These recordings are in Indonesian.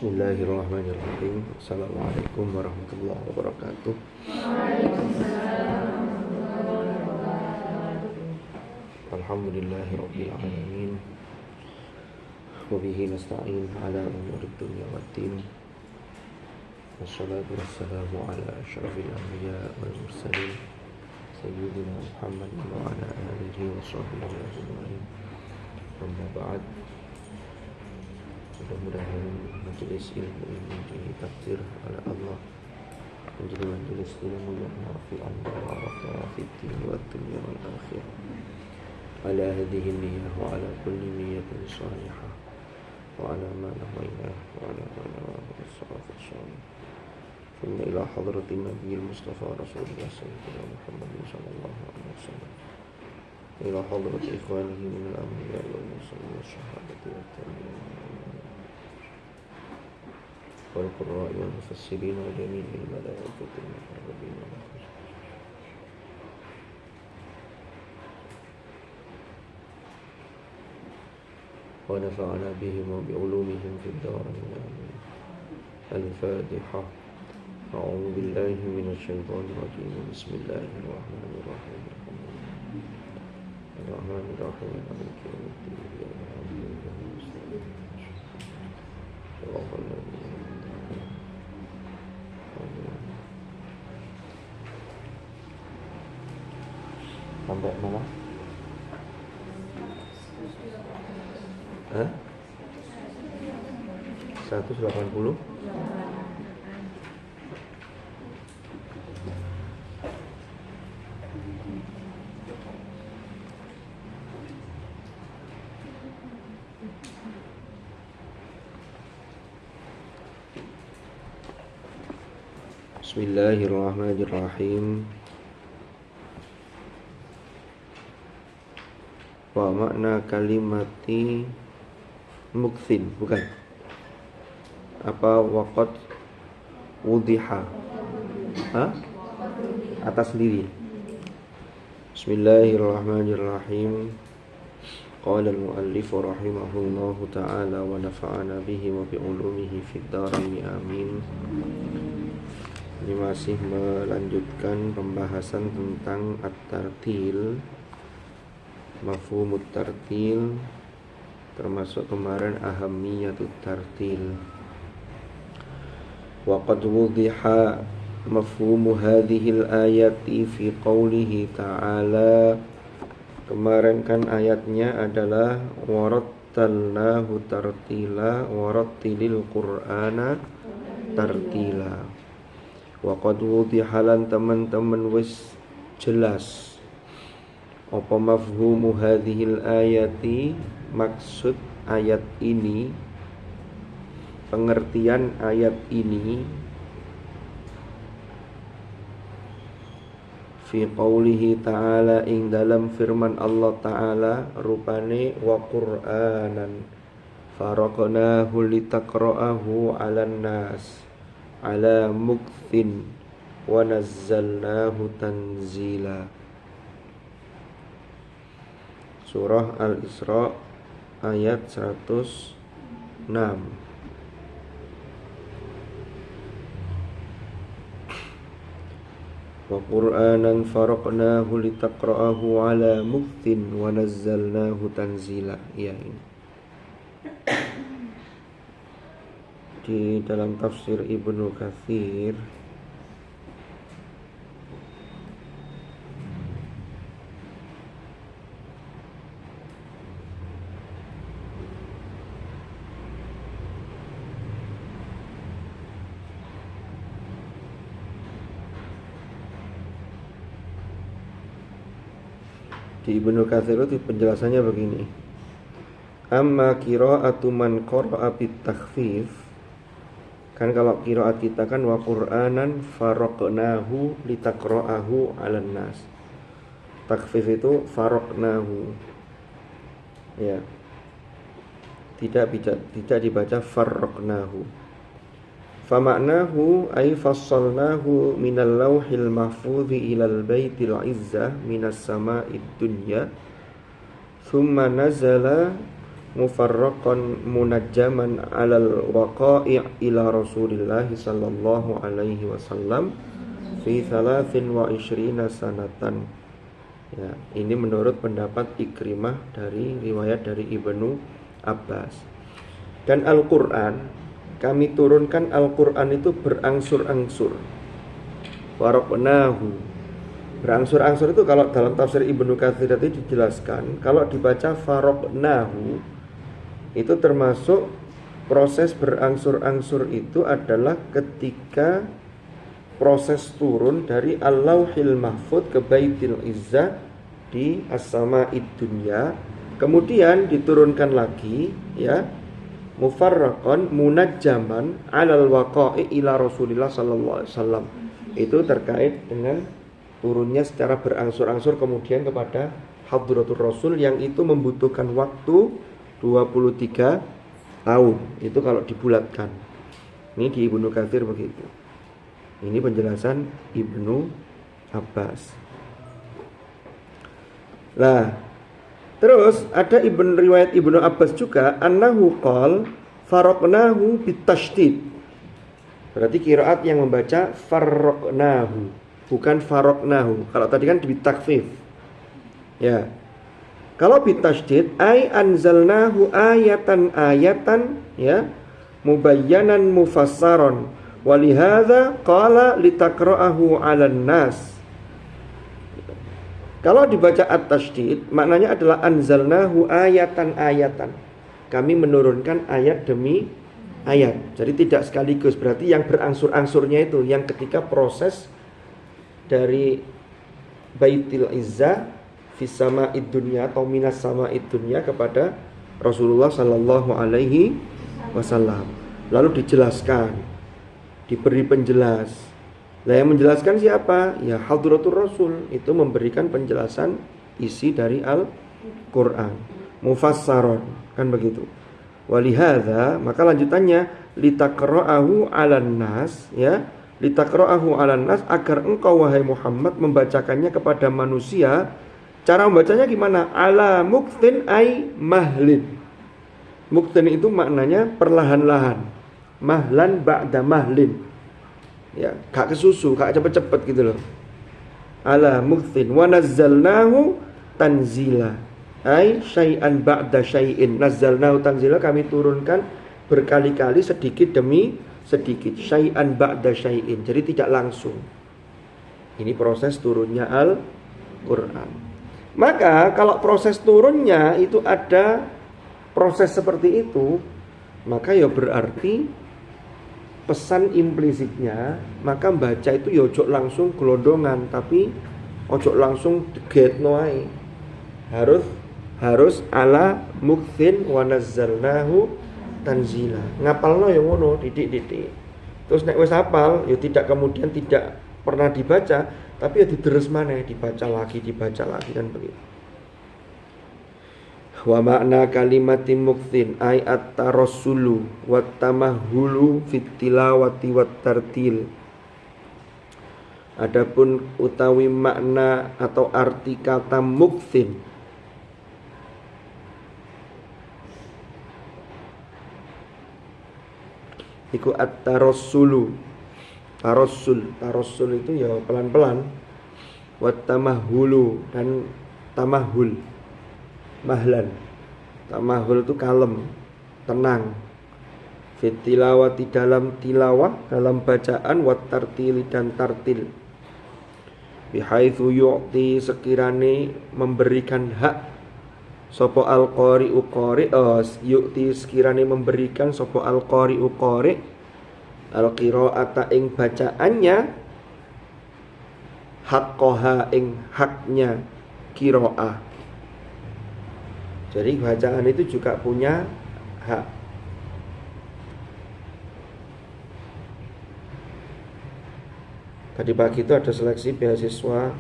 Bismillahirrahmanirrahim. Assalamualaikum warahmatullahi wabarakatuh. Alhamdulillahirabbil alamin. Wa bihi nasta'in ala umurid dunya waddin. Wassalatu wassalamu ala asyrafil anbiya wal mursalin sayyidina Muhammadin wa ala alihi wa sahbihi ajma'in. Amma ba'd. Mudah-mudahan majelis ilmu ini ditakdir oleh Allah menjadi majelis ilmu yang nafi'an barakah fid din wa dunya wal akhirah. Ala hadhihi niyyah wa ala kulli niyyatin shalihah wa ala ma nawaina wa ala ma nawahu as-salatu shalih. Thumma ila hadratin nabiyil mustafa rasulullah sayyidina Muhammad sallallahu alaihi wasallam. Ila hadrat ikhwanihi min al-anbiya wal mursalin wa syahadati wa tabi'in والقراء والمفسرين وجميع الملائكة المقربين ونفعنا بهم وبعلومهم في الدارين آمين. الفاتحة. أعوذ بالله من الشيطان الرجيم. بسم الله الرحمن الرحيم. الرحمن الرحيم مالك يوم الدين إياك نعبد وإياك نستعين صراط الذين sampai mana? 180? Bismillahirrahmanirrahim. Wa makna kalimati mukthin, bukan? Apa waqad wudiha? Atas diri. Bismillahirrahmanirrahim. Qala al-muallif rahimahullahu ta'ala wa nafa'ana bihi wa bi ulumihi fid dharain amin. Ini masih melanjutkan pembahasan tentang at-tartil, mafhumut tartil, termasuk kemarin ahamiyatut tartil. Wa qad wudiha mafhumu hadhil ayati fi qawlihi ta'ala. Kemarin kan ayatnya adalah warattalnahu tartila, warattilil qur'ana tartila. Wa qad wudiha lan teman-teman wis jelas apa mafhumu hadhil ayati, maksud ayat ini, pengertian ayat ini fi qawlihi ta'ala, ing dalam firman Allah ta'ala, rupane wa qur'anan faraqnahu litaqra'ahu 'alan nas ala mukthin wa nazzalnahu tanzila. Surah Al-Isra ayat 106. Wa qur'anan faraqnahu litaqra'ahu 'ala mukthin wa nazzalnahu tanzila. Ya, ini di dalam tafsir Ibnu Katsir itu penjelasannya begini. Amma qira'atu man qara'a bit takhfif. Kan kalau qiraat kita kan wa qur'anan faraqnahu litaqra'ahu 'alan nas. Takhfif itu faraqnahu. Ya. Tidak dibaca faraqnahu. Famaknahu ay fassalnahu minal lawhil mahfudhi ilal baitil izzah minas sama'id dunya thumma nazala mufarraqan munajjaman 'alal waqa'i' ila Rasulillah sallallahu alaihi wasallam fi 23 sanatan. Ya, ini menurut pendapat Ikrimah dari riwayat dari Ibnu Abbas. Dan Al-Qur'an, kami turunkan Al-Qur'an itu berangsur-angsur. Faraqnahu. Berangsur-angsur itu kalau dalam tafsir Ibnu Katsir itu dijelaskan, kalau dibaca faraqnahu itu termasuk proses berangsur-angsur itu adalah ketika proses turun dari Al-Lauhil Mahfuz ke Baitul Izzah di As-Sama'id Dunya, kemudian diturunkan lagi ya, mufarraqan munajjaman 'alal waqa'i ila Rasulillah sallallahu alaihi wasallam. Itu terkait dengan turunnya secara berangsur-angsur kemudian kepada Hadratul Rasul, yang itu membutuhkan waktu 23 tahun. Itu kalau dibulatkan. Ini di Ibnu Katsir begitu. Ini penjelasan Ibnu Abbas. Nah, terus ada riwayat Ibnu Abbas juga, annahu qol faraqnahu bitasydid. Berarti qiraat yang membaca faraqnahu, bukan faraqnahu. Kalau tadi kan bitakfif. Ya. Kalau bitasydid ay anzalnahu ayatan ya, mubayyanan mufassaron. Walihadza qala litaqra'ahu 'alan nas. Kalau dibaca at-tasydid, maknanya adalah anzalnahu ayatan. Kami menurunkan ayat demi ayat. Jadi tidak sekaligus, berarti yang berangsur-angsurnya itu yang ketika proses dari Baitul Izzah fis sama'id dunya atau minas sama'id dunya kepada Rasulullah sallallahu alaihi wasallam. Lalu dijelaskan, diberi penjelas. Nah, yang menjelaskan siapa? Ya Hadratul Rasul, itu memberikan penjelasan isi dari Al-Qur'an. Mufassaron, kan begitu. Walihadza, maka lanjutannya litaqra'ahu 'alan nas, ya. Litaqra'ahu 'alan nas, agar engkau wahai Muhammad membacakannya kepada manusia. Cara membacanya gimana? Ala mukthin ay mahlin. Mukthin itu maknanya perlahan-lahan. Mahlan ba'da mahlin. Ya, gak kesusu, gak cepet-cepet gitu loh. Ala mukthin wa nazzalnahu tanzila. Ai syai'an ba'da syai'in. Nazzalnahu tanzila, kami turunkan berkali-kali sedikit demi sedikit. Syai'an ba'da syai'in. Jadi tidak langsung. Ini proses turunnya Al-Qur'an. Maka kalau proses turunnya itu ada proses seperti itu, maka ya berarti pesan implisitnya, maka baca itu ya ojo langsung gelondongan, tapi ojo langsung degetno ae. Harus ala mukthin wa nazzalnahu tanzila. Ngapalno ya ngono, titik-titik. Terus nek wis hafal ya tidak kemudian tidak pernah dibaca, tapi ya diteres maneh, dibaca lagi kan begitu. Wa makna kalimati mukthin ay at-tarassulu wat tamahhulu fit tilawati wat tartil. Adapun utawi makna atau arti kata mukthin, iku at-tarassulu. Tarassul itu ya pelan-pelan. Wat tamahhulu, dan tamahul. Mahlan. Tamahul itu kalem, tenang. Fit tilawati, dalam tilawah, dalam bacaan, wat tartili, dan tartil. Bihaitsu yu'ti, sekirane memberikan hak sapa al-qari'u qari', yu'ti sekirane memberikan sapa al-qari'u qari' al-qira'ata ing bacaannya, haqqaha ing haknya qira'ah. Jadi bacaan itu juga punya hak. Tadi pagi itu ada seleksi beasiswa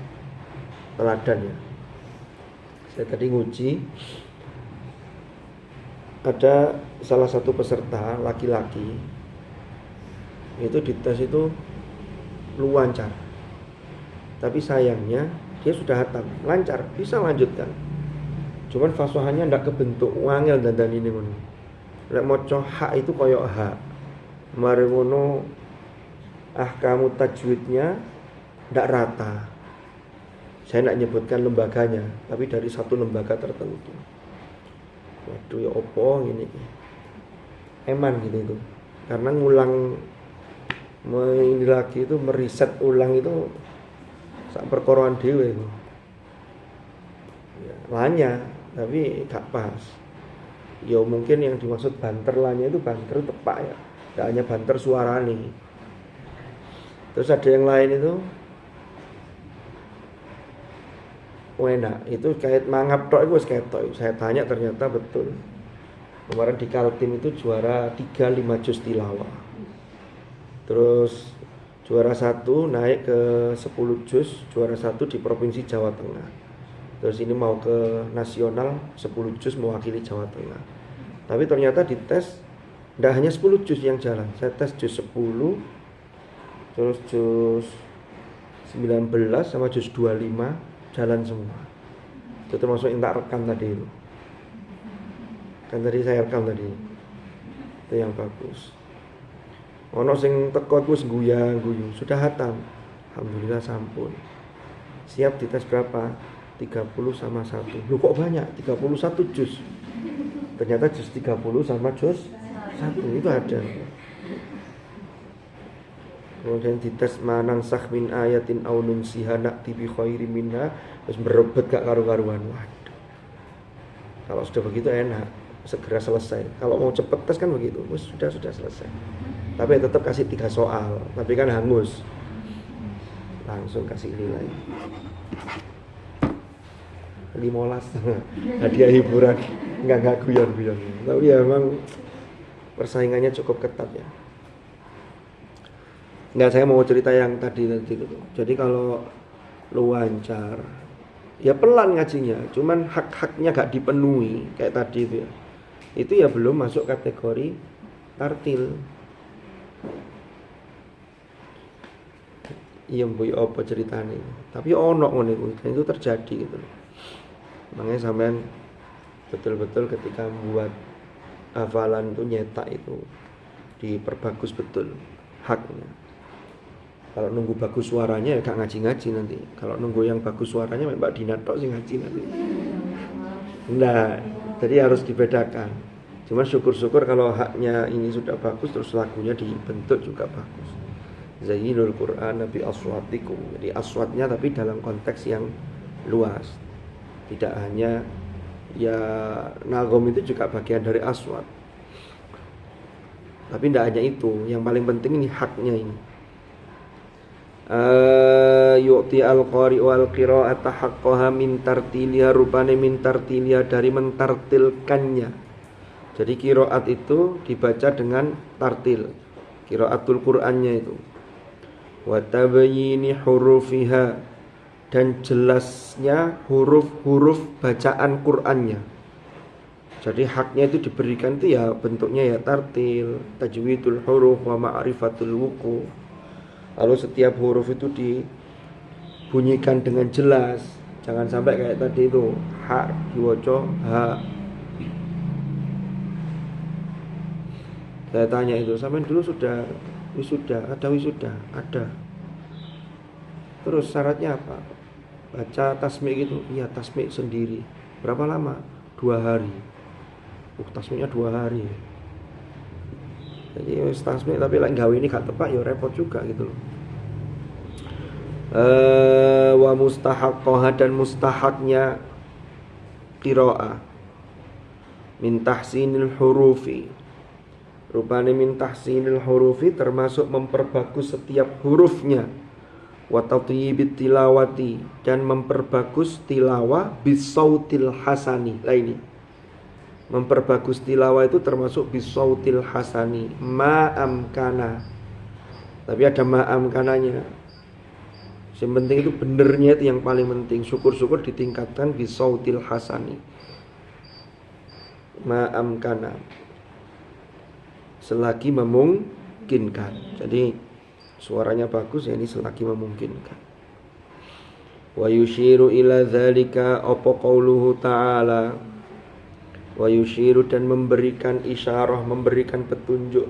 teladan ya. Saya tadi nguji, ada salah satu peserta laki-laki itu dites itu lancar. Tapi sayangnya dia sudah hatam, lancar, bisa lanjutkan. Cuman fasohannya ndak kebentuk wangel dandan ini ngono. Lek maca hak itu koyo hak. Mari ngono ahkamu tajwidnya ndak rata. Saya nak nyebutkan lembaganya, tapi dari satu lembaga tertentu. Waduh ya opo gini. Eman gitu itu. Karena ngulang ini lagi itu meriset ulang itu sak perkoroan dhewe itu. Ya, lanya tapi gak pas. Ya mungkin yang dimaksud banter lanya itu banter tepak ya. Gak hanya banter suara nih. Terus ada yang lain itu enak, itu kait mangap tok itu ketok. Saya tanya ternyata betul. Kemarin di Kaltim itu juara 3-5 juz tilawah. Terus juara 1 naik ke 10 juz, juara 1 di Provinsi Jawa Tengah. Terus ini mau ke nasional 10 juz mewakili Jawa Tengah. Tapi ternyata di tes tidak hanya 10 juz yang jalan. Saya tes juz 10, terus juz 19 sama juz 25 jalan semua. Itu termasuk yang tak rekam tadi itu. Kan tadi saya rekam tadi. Itu yang bagus. Ono sing teko ku guyu, sudah hatam. Alhamdulillah sampun. Siap dites berapa? 30 sama 1. Loh kok banyak? 31 juz. Ternyata juz 30 sama juz 1 itu ada. Kemudian dites manang sah min ayatin aw nunsiha na'ti bi khairi minha, terus berebet gak karu-karuan. Waduh. Kalau sudah begitu enak, segera selesai. Kalau mau cepet tes kan begitu, sudah selesai. Tapi tetap kasih 3 soal, tapi kan hangus. Langsung kasih nilai 15. Hadiah hiburan. Enggak guyon-guyon. Tapi ya memang persaingannya cukup ketat ya. Enggak, saya mau cerita yang tadi itu. Jadi kalau lu lancar, ya pelan ngajinya, cuman hak-haknya gak dipenuhi kayak tadi itu ya. Itu ya belum masuk kategori tartil. Iya mbok apa ceritane. Tapi ono ngene kuwi, dan itu terjadi gitu. Makanya sampean betul-betul ketika membuat hafalan itu nyetak itu diperbagus betul haknya. Kalau nunggu bagus suaranya ya gak ngaji-ngaji nanti. Kalau nunggu yang bagus suaranya Mbak Dina tok sing ngaji nanti. Nah, jadi harus dibedakan. Cuma syukur-syukur kalau haknya ini sudah bagus, terus lagunya dibentuk juga bagus. Zayyinul Qur'an bi aswatikum. Jadi aswatnya tapi dalam konteks yang luas. Tidak hanya ya nagom itu juga bagian dari aswat. Tapi tidak hanya itu, yang paling penting ini haknya ini. Yu'ti al-qari'u al-qira'ata haqqaha min tartiliha, rupane min tartiliha dari mentartilkannya. Jadi qiraat itu dibaca dengan tartil, qiraatul Qur'annya itu. Wa tabayyini hurufiha, dan jelasnya huruf-huruf bacaan Qur'annya. Jadi haknya itu diberikan itu ya bentuknya ya tartil, tajwidul huruf wa ma'rifatul wuqu'. Lalu setiap huruf itu dibunyikan dengan jelas. Jangan sampai kayak tadi itu ha diwoco ha. Saya tanya itu, sampai dulu sudah wisuda? Ada wisuda? Ada. Terus syaratnya apa? Baca tasmik gitu. Iya, tasmik sendiri. Berapa lama? 2 hari. Tasmiknya 2 hari. Jadi tasmik tapi lek gawe ini gak tepat ya repot juga gitu loh. Wa mustahaqqah, dan mustahaknya qiraah min tahsinil hurufi. Rupane min tahsinil hurufi termasuk memperbagus setiap hurufnya. Wa tatyibit tilawati, dan memperbagus tilawah bisautil hasani. Lah ini memperbagus tilawah itu termasuk bisautil hasani ma'amkana. Tapi ada ma'amkananya. Yang penting itu benernya, itu yang paling penting. Syukur-syukur ditingkatkan bisautil hasani ma'amkana, selagi memungkinkan. Jadi suaranya bagus ya, ini selagi memungkinkan. Wa yushiru ila dzalika apa qauluhu ta'ala. Wa yushiru dan memberikan isyarah, memberikan petunjuk,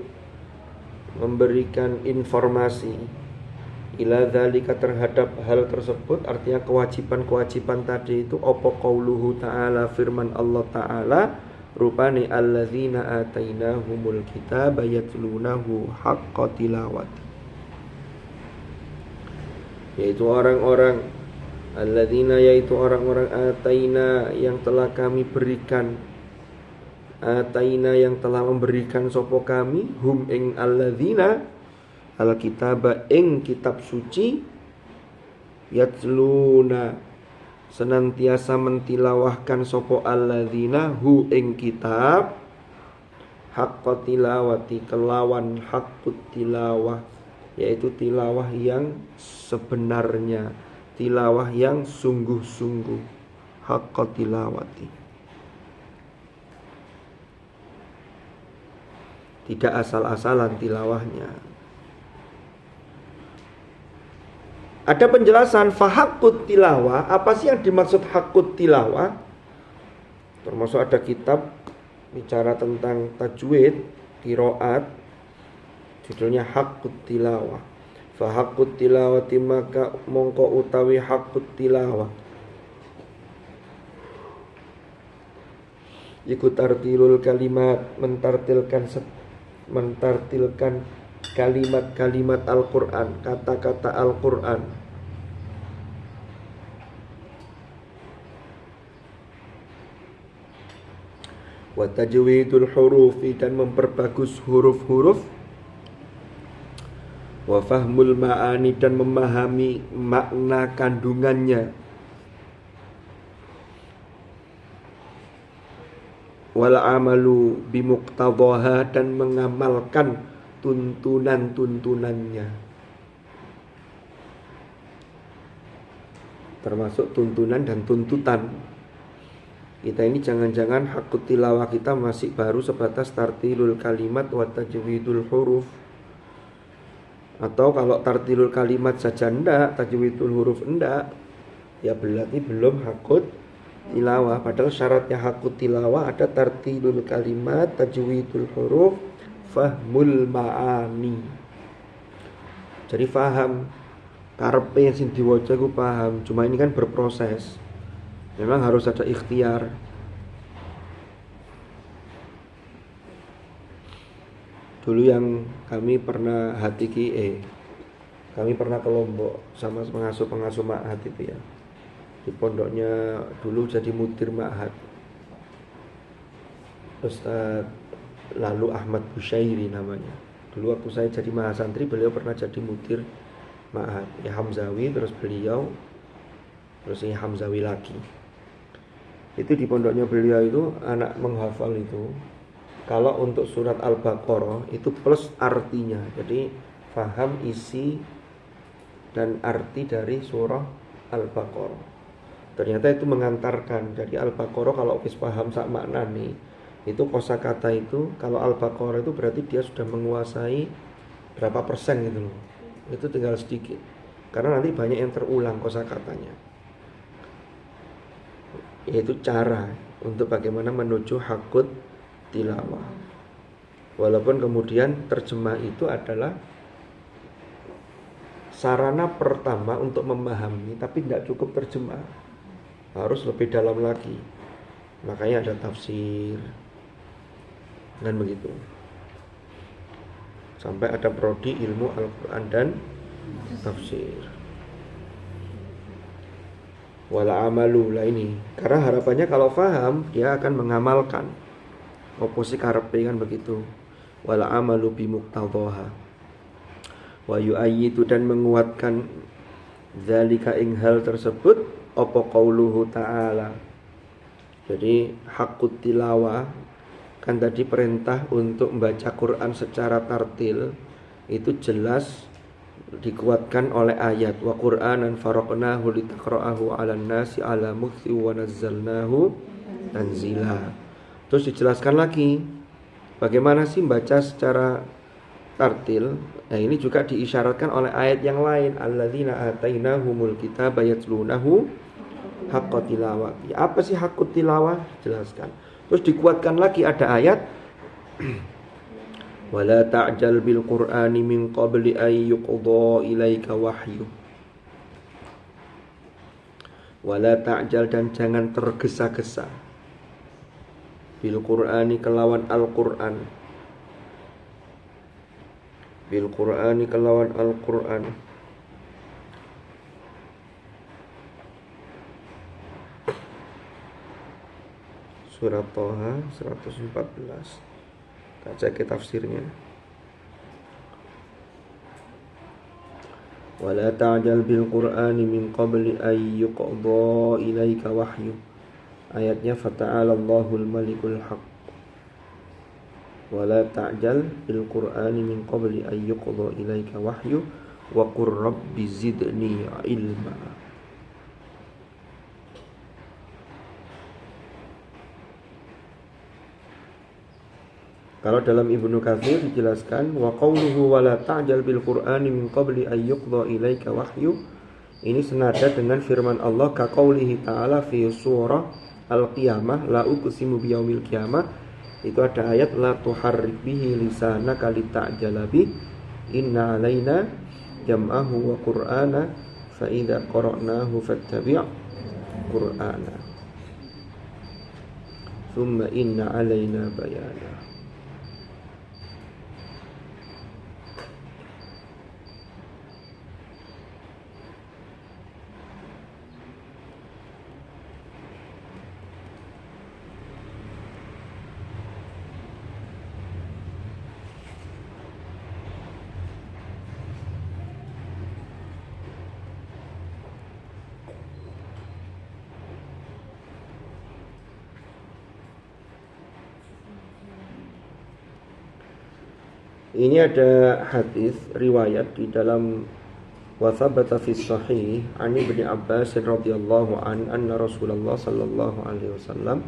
memberikan informasi ila dzalika terhadap hal tersebut, artinya kewajiban-kewajiban tadi itu apa qauluhu ta'ala, firman Allah Ta'ala, rupani alladzina atainahumul kitaba yatlunahu haqqa tilawati, yaitu orang-orang alladzina, yaitu orang-orang ataina yang telah kami berikan, ataina yang telah memberikan sopo kami, hum ing alladzina alkitaba ing kitab suci, yatluna senantiasa mentilawahkan sopo alladzina hu ing kitab, haqqa tilawati kelawan haqqut tilawah, yaitu tilawah yang sebenarnya, tilawah yang sungguh-sungguh, haqqa tilawati, tidak asal-asalan tilawahnya. Ada penjelasan fahaqqut tilawah, apa sih yang dimaksud haqqut tilawah? Termasuk ada kitab bicara tentang tajwid, qiraat, judulnya haqqut tilawah. Fahaqqut tilawati maka mongko utawi haqqut tilawah iku tartilul kalimat, mentartilkan kalimat-kalimat Al-Quran, kata-kata Al-Quran. Wa tajwidul hurufi dan memperbagus huruf-huruf. Wa fahmul ma'ani dan memahami makna kandungannya. Wal amalu bimuqtadhaha dan mengamalkan tuntunan-tuntunannya, termasuk tuntunan dan tuntutan. Kita ini jangan-jangan haqqut tilawah kita masih baru sebatas tartilul kalimat wa tajwidul huruf. Atau kalau tartilul kalimat saja enggak, tajwidul huruf enggak, ya berarti belum haqqut tilawah. Padahal syaratnya haqqut tilawah ada tartilul kalimat, tajwidul huruf, fahmul ma'ani. Jadi faham karepe yang sing diwaca iku paham, cuma ini kan berproses. Memang harus ada ikhtiar. Dulu yang kami pernah kami pernah ke Lombok sama pengasuh ma'had itu ya. Di pondoknya dulu jadi mudir ma'had Ustaz Lalu Ahmad Busyairi namanya. Dulu waktu saya jadi mahasantri, beliau pernah jadi mudir ma'had ya Hamzawi, terus beliau, terus ini Hamzawi lagi. Itu di pondoknya beliau itu anak menghafal itu, kalau untuk surat Al-Baqarah itu plus artinya. Jadi faham isi dan arti dari surah Al-Baqarah. Ternyata itu mengantarkan. Jadi Al-Baqarah kalau wis paham sak maknane, itu kosakata itu kalau Al-Baqarah itu berarti dia sudah menguasai berapa persen gitu loh. Itu tinggal sedikit. Karena nanti banyak yang terulang kosakatanya. Yaitu cara untuk bagaimana menuju haqqut tilawah. Walaupun kemudian terjemah itu adalah sarana pertama untuk memahami, tapi tidak cukup terjemah, harus lebih dalam lagi. Makanya ada tafsir dan begitu, sampai ada prodi ilmu Al-Quran dan tafsir. Wala amalu lah ini, karena harapannya kalau faham dia akan mengamalkan. Oposi karepe kan begitu. Wala amalu bimuqtadhaha wa yu'ayyidu dan menguatkan zalika ing hal tersebut apa qauluhu ta'ala. Jadi haqqut tilawah kan tadi perintah untuk membaca Quran secara tartil itu jelas dikuatkan oleh ayat wa Qur'anan faraqnahu litaqra'ahu 'alan nasi 'ala mukthi wa nazzalnahu tanzila. Terus dijelaskan lagi bagaimana sih baca secara tartil. Nah, ini juga diisyaratkan oleh ayat yang lain, alladzina atainahumul kitaba yatlunahu haqqa tilawati. Apa sih haqqut tilawah? Jelaskan. Terus dikuatkan lagi ada ayat wala ta'jal bil qur'ani min qabli ay yuqdha ilaika wahyu. Wala ta'jal, dan jangan tergesa-gesa bil qur'ani kelawan Al-Qur'an. Bil qur'ani kelawan Al-Qur'an. Surat Thaha 114. Kita cek tafsirnya. Wala ta'jal bil qur'ani min qabli ay yuqdha ilaika wahyu. Ayatnya fata'ala Allahul malikul haq. Wala ta'jal bil qur'ani min qabli ay yuqdha ilaika wahyu wa qur rabbi zidni ilma. Kalau dalam Ibnu Katsir dijelaskan wa qauluhu wala ta'jal bil qur'ani min qabli ay yuqdha ilaika wahyu, ini senada dengan firman Allah ka qaulihi ta'ala fi surah Al-Qiyamah la uqsimu biyaumil qiyamah. Itu ada ayat la tuharrik bihi lisanaka lita'jala bi inna alaina jam'ahu wa qur'ana fa idza qara'nahu fattabi' qur'ana thumma inna alaina bayana. Ini ada hadis riwayat di dalam wa thabata fi sahih an Ibnu Abbas radhiyallahu anna Rasulullah sallallahu alaihi wasallam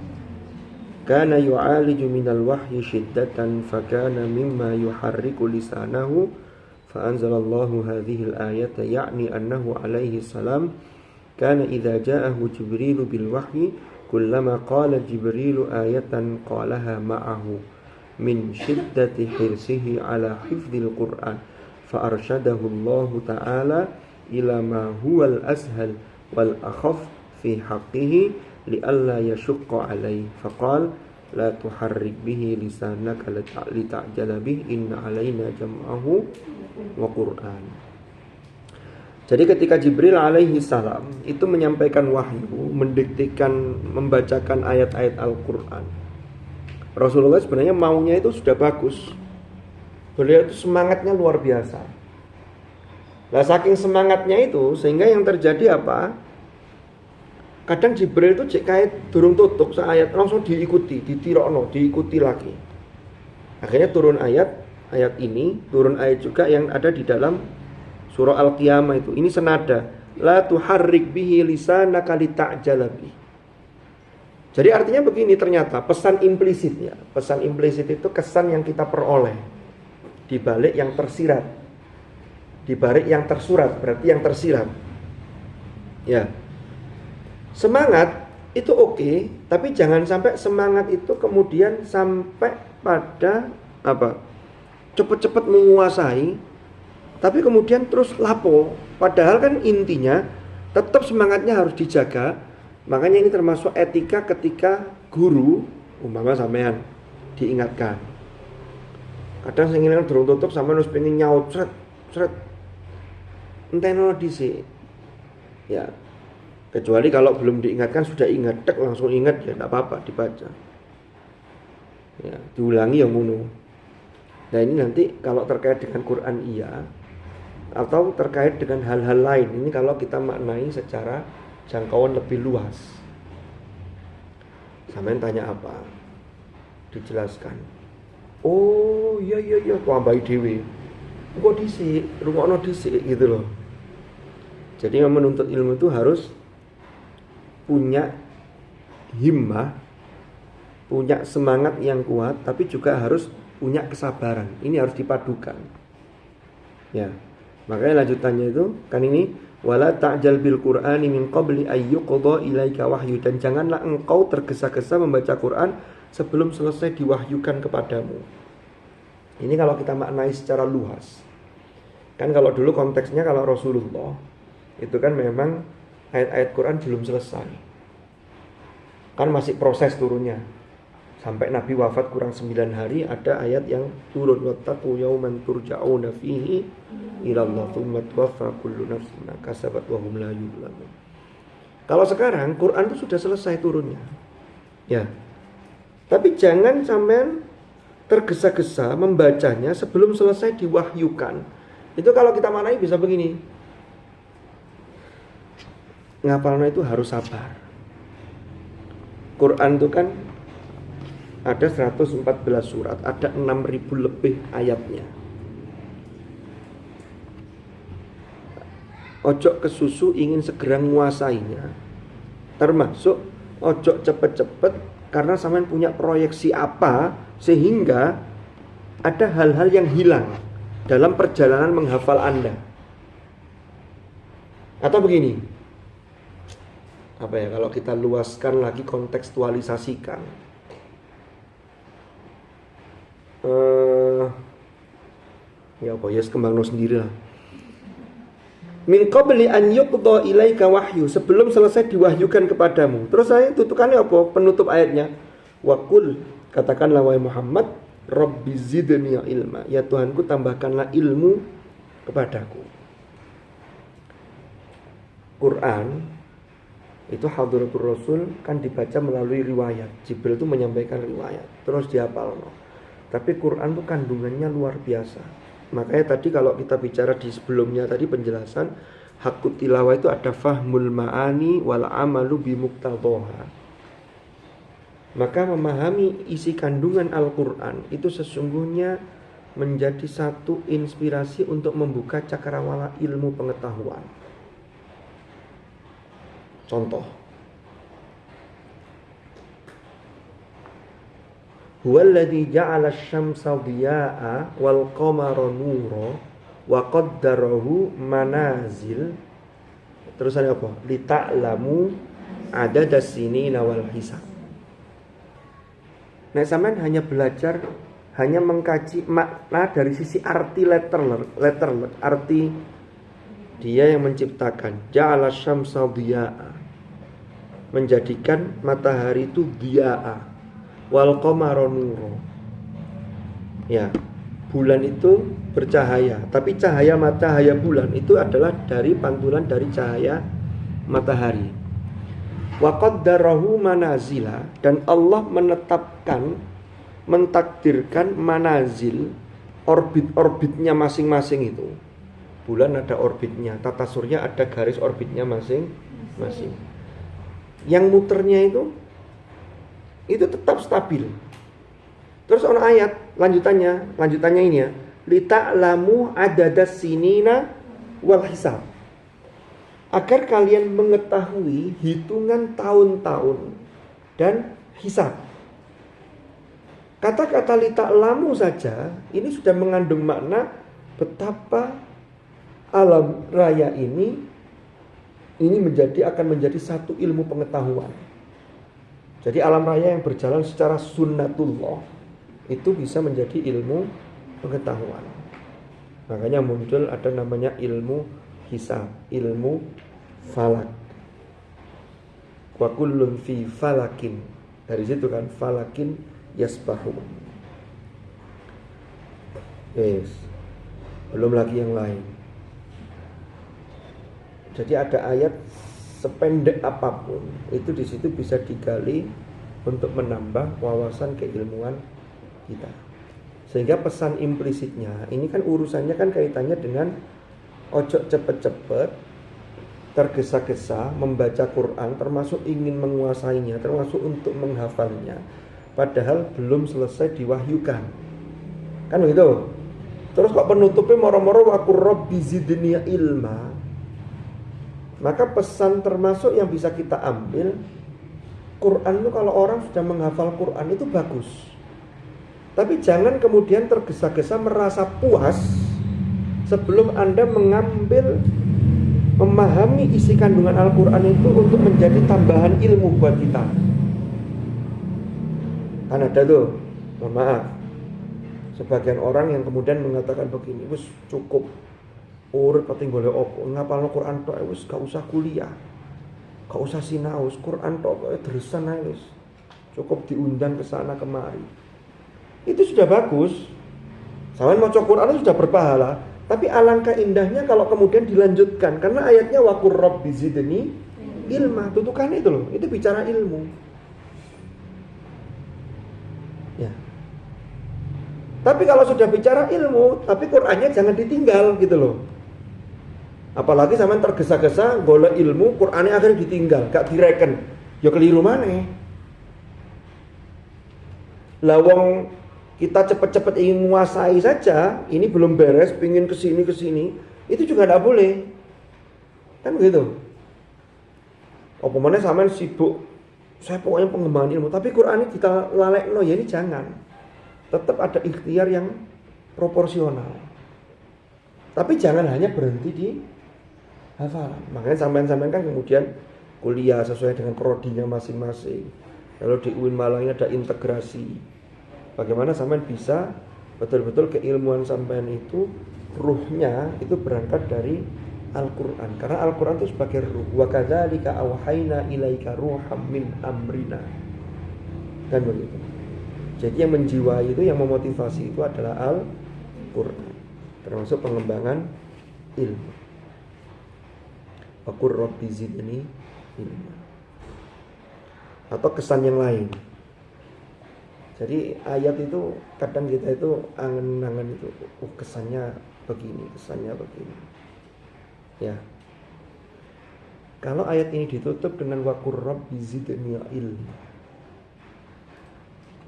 kana yu'aliju minal wahyi shiddatan fakana mimma yuharriku lisanahu fa anzalallahu hadhihi al-ayata ya'ni annahu alaihi salam kana idza ja'ahu Jibril bil wahyi kullama qala Jibril ayatan qalaha ma'ahu min syiddati hirsihi ala hifdzil Qur'an fa arsyadahu Allah ta'ala ila ma huwal ashal wal akhaf fi haqqihi li alla yashqa alayhi faqala la tuharrik bihi lisanaka li ta'jala bih inna alaina jam'ahu wa Qur'an. Jadi ketika Jibril alaihi salam itu menyampaikan wahyu, mendiktikan, membacakan ayat-ayat Al-Qur'an, Rasulullah sebenarnya maunya itu sudah bagus. Beliau itu semangatnya luar biasa. Nah, saking semangatnya itu sehingga yang terjadi apa? Kadang Jibril itu cek kait durung tutup seayat langsung diikuti, ditirokno, diikuti lagi. Akhirnya turun ayat ini, turun ayat juga yang ada di dalam surah Al-Qiyamah itu. Ini senada, la tuharrik bihi lisanaka lita'jala bih. Jadi artinya begini, ternyata pesan implisitnya. Pesan implisit itu kesan yang kita peroleh di balik yang tersirat. Di balik yang tersurat, berarti yang tersirat. Ya. Semangat itu oke, tapi jangan sampai semangat itu kemudian sampai pada apa? Cepat-cepat menguasai, tapi kemudian terus lapo. Padahal kan intinya tetap semangatnya harus dijaga. Makanya ini termasuk etika ketika guru umpama sampean diingatkan. Kadang sing ngene durung tutup sampean wis pengen nyaut sret. Enteno dhisik. Ya. Kecuali kalau belum diingatkan sudah ingat, tek langsung ingat ya enggak apa-apa dibaca. Ya, diulangi yang ngono. Nah, ini nanti kalau terkait dengan Quran iya atau terkait dengan hal-hal lain. Ini kalau kita maknai secara jangkauan lebih luas. Sampeyan tanya apa? Dijelaskan. Oh, iya tambahi dhewe. Kok dhisik, rungokno dhisik gitu loh. Jadi yang menuntut ilmu itu harus punya himmah, punya semangat yang kuat, tapi juga harus punya kesabaran. Ini harus dipadukan. Ya. Makanya lanjutannya itu kan ini wala ta'jal bil Qur'ani min qabli ayyuqdha ilaika wahyu, dan janganlah engkau tergesa-gesa membaca Quran sebelum selesai diwahyukan kepadamu. Ini kalau kita maknai secara luas. Kan kalau dulu konteksnya kalau Rasulullah itu kan memang ayat-ayat Quran belum selesai. Kan masih proses turunnya. Sampai Nabi wafat kurang 9 hari ada ayat yang turun wattaqu yauman turja'una fihi ila Allah tsumma tuwaffa kullu nafsin ma kasabat wa hum la yuzlamun. Kalau sekarang Quran itu sudah selesai turunnya. Ya. Tapi jangan sampai tergesa-gesa membacanya sebelum selesai diwahyukan. Itu kalau kita maknai bisa begini. Ngapalnya itu harus sabar. Quran itu kan ada 114 surat, ada 6.000 lebih ayatnya. Ojo kesusu ingin segera menguasainya. Termasuk ojo cepet-cepet karena sampean punya proyeksi apa sehingga ada hal-hal yang hilang dalam perjalanan menghafal Anda. Atau begini. Apa ya, kalau kita luaskan lagi, kontekstualisasikan. Ya apa ya, kembangno sendiri lah. Min qabli an yuqdha ilaika wahyu, sebelum selesai diwahyukan kepadamu. Terus saya tutukannya apa? Penutup ayatnya. Wa qul, katakanlah wahai Muhammad, Rabbi zidni ilma, ya Tuhanku tambahkanlah ilmu kepadaku. Quran itu Hadratur Rasul kan dibaca melalui riwayat. Jibril itu menyampaikan riwayat, terus dihafalno. Tapi Quran itu kandungannya luar biasa. Makanya tadi kalau kita bicara di sebelumnya tadi penjelasan hakut tilawah itu ada fahmul ma'ani wal amalu bimuqtadhaha. Maka memahami isi kandungan Al-Quran itu sesungguhnya menjadi satu inspirasi untuk membuka cakrawala ilmu pengetahuan. Contoh, huwallazi ja'ala asy-syamsa dhiya'a wal qamara nura wa qaddarahu manazil. Terusannya apa? Lita'lamu adadas sinina wal hisab. Nah, sampean hanya belajar, hanya mengkaji makna dari sisi arti letter, arti dia yang menciptakan. Ja'ala asy-syamsa dhiya'a, menjadikan matahari itu dhiya'a, wal qamara nura. Ya, bulan itu bercahaya, tapi cahaya bulan itu adalah dari pantulan dari cahaya matahari. Wa qaddarahu manazila, dan Allah mentakdirkan manazil, orbitnya masing-masing itu. Bulan ada orbitnya, tata surya ada garis orbitnya masing-masing. Yang muternya itu tetap stabil. Terus ada ayat lanjutannya ini ya, lita'lamu adadas sinina wal hisab, agar kalian mengetahui hitungan tahun-tahun dan hisab. Kata-kata lita'lamu saja ini sudah mengandung makna betapa alam raya ini akan menjadi satu ilmu pengetahuan. Jadi alam raya yang berjalan secara sunnatullah itu bisa menjadi ilmu pengetahuan. Makanya muncul ada namanya ilmu hisab, ilmu falak. Wa kullun fi falakin. Dari situ kan falakin yasbahu. Yes. Belum lagi yang lain. Jadi ada ayat sependek apapun itu di situ bisa digali untuk menambah wawasan keilmuan kita. Sehingga pesan implisitnya ini kan urusannya kan kaitannya dengan ojo cepet-cepet, tergesa-gesa membaca Quran, termasuk ingin menguasainya, termasuk untuk menghafalnya, padahal belum selesai diwahyukan. Kan begitu. Terus kok penutupnya moro-moro wa qur rabbi zidni ilma. Maka pesan termasuk yang bisa kita ambil, Quran itu kalau orang sudah menghafal Quran itu bagus. Tapi jangan kemudian tergesa-gesa merasa puas sebelum Anda memahami isi kandungan Al-Quran itu untuk menjadi tambahan ilmu buat kita. Kan ada tuh, mohon maaf, sebagian orang yang kemudian mengatakan begini, wis cukup urip pati golek opo, ngapalno Quran tok wis gak usah kuliah. Gak usah sinau, Quran tok dresan ae wis. Cukup diundang ke sana kemari. Itu sudah bagus. Sampeyan maca Quran sudah berpahala, tapi alangkah indahnya kalau kemudian dilanjutkan karena ayatnya waqur rabbi zidni ilma, tutukannya itu loh, itu bicara ilmu. Ya. Tapi kalau sudah bicara ilmu, tapi Qur'annya jangan ditinggal gitu loh. Apalagi sampean tergesa-gesa golek ilmu, Qur'annya akhirnya ditinggal, gak direken. Ya keliru maneh. Lah wong kita cepet-cepet ingin menguasai saja, ini belum beres, pingin kesini, itu juga tidak boleh. Kan begitu. Apa mana sampean sibuk, saya pokoknya pengembangan ilmu, tapi Quran ini kita lalekno, ya ini jangan. Tetap ada ikhtiar yang proporsional. Tapi jangan hanya berhenti di hafalan. Makanya sampean kan kemudian kuliah sesuai dengan prodinya masing-masing. Lalu di UIN Malang ada integrasi. Bagaimana sampean bisa betul-betul keilmuan sampean itu ruhnya itu berangkat dari Al-Quran. Karena Al-Quran itu sebagai ruh. Wa kadzalika auhayna ilaika ruham min amrina. Kan begitu. Jadi yang menjiwai itu, yang memotivasi itu adalah Al-Quran. Termasuk pengembangan ilmu. Wa qur rabbi zidni ilma. Atau kesan yang lain. Jadi ayat itu kadang kita itu angan-angan itu, kesannya begini, kesannya begini. Ya. Kalau ayat ini ditutup dengan waqur rabbi zidni ilma,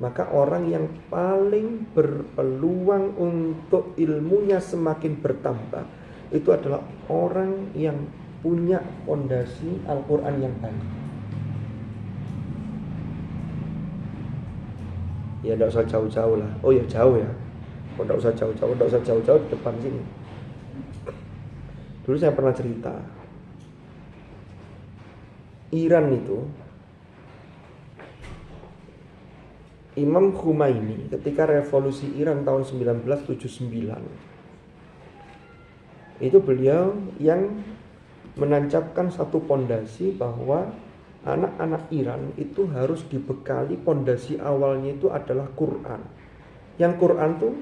maka orang yang paling berpeluang untuk ilmunya semakin bertambah itu adalah orang yang punya fondasi Al-Quran yang baik. Ya tidak usah jauh-jauh lah. Oh ya jauh ya. Oh tidak usah jauh-jauh di depan sini. Dulu saya pernah cerita, Iran itu, Imam Khomeini ketika revolusi Iran tahun 1979, itu beliau yang menancapkan satu pondasi bahwa anak-anak Iran itu harus dibekali pondasi awalnya itu adalah Quran. Yang Quran tuh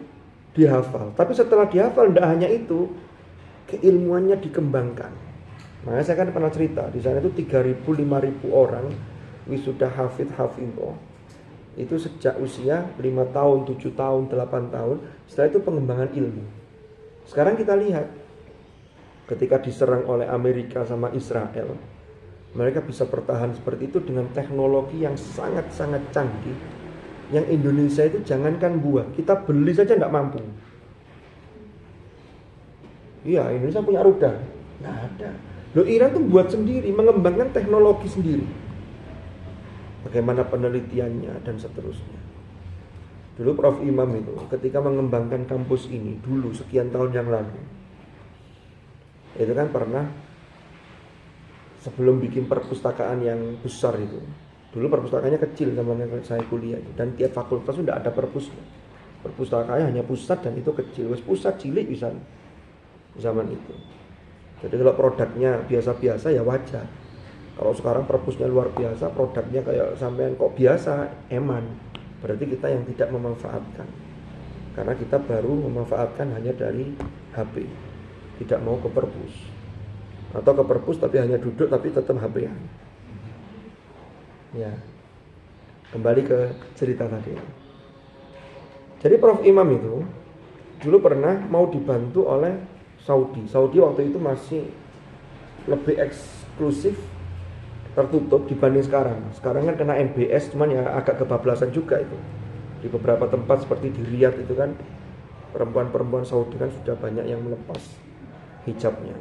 dihafal. Tapi setelah dihafal tidak hanya itu, keilmuannya dikembangkan. Makanya saya kan pernah cerita, di sana itu 3.000 5.000 orang wisuda hafidh-hafidhah. Itu sejak usia 5 tahun, 7 tahun, 8 tahun. Setelah itu pengembangan ilmu. Sekarang kita lihat ketika diserang oleh Amerika sama Israel, mereka bisa bertahan seperti itu dengan teknologi yang sangat-sangat canggih. Yang Indonesia itu jangankan buat, kita beli saja tidak mampu. Iya, Indonesia punya rudal, nggak ada. Loh, Iran tuh buat sendiri, mengembangkan teknologi sendiri. Bagaimana penelitiannya dan seterusnya. Dulu Prof. Imam itu ketika mengembangkan kampus ini dulu sekian tahun yang lalu, itu kan pernah sebelum bikin perpustakaan yang besar itu, dulu perpustakaannya kecil zaman saya kuliah itu, dan tiap fakultas sudah ada perpusnya. Perpustakaannya hanya pusat dan itu kecil, wes pusat cilik bisa zaman itu. Jadi kalau produknya biasa-biasa ya wajar. Kalau sekarang perpusnya luar biasa, produknya kayak sampean kok biasa, eman. Berarti kita yang tidak memanfaatkan. Karena kita baru memanfaatkan hanya dari HP. Tidak mau ke perpus. Atau ke perpus tapi hanya duduk tapi tetap HP-an. Ya. Kembali ke cerita tadi. Jadi Prof. Imam itu dulu pernah mau dibantu oleh Saudi. Saudi waktu itu masih lebih eksklusif, tertutup dibanding sekarang. Sekarang kan kena MBS, cuman ya agak kebablasan juga itu. Di beberapa tempat seperti di Riyadh itu kan perempuan-perempuan Saudi kan sudah banyak yang melepas hijabnya.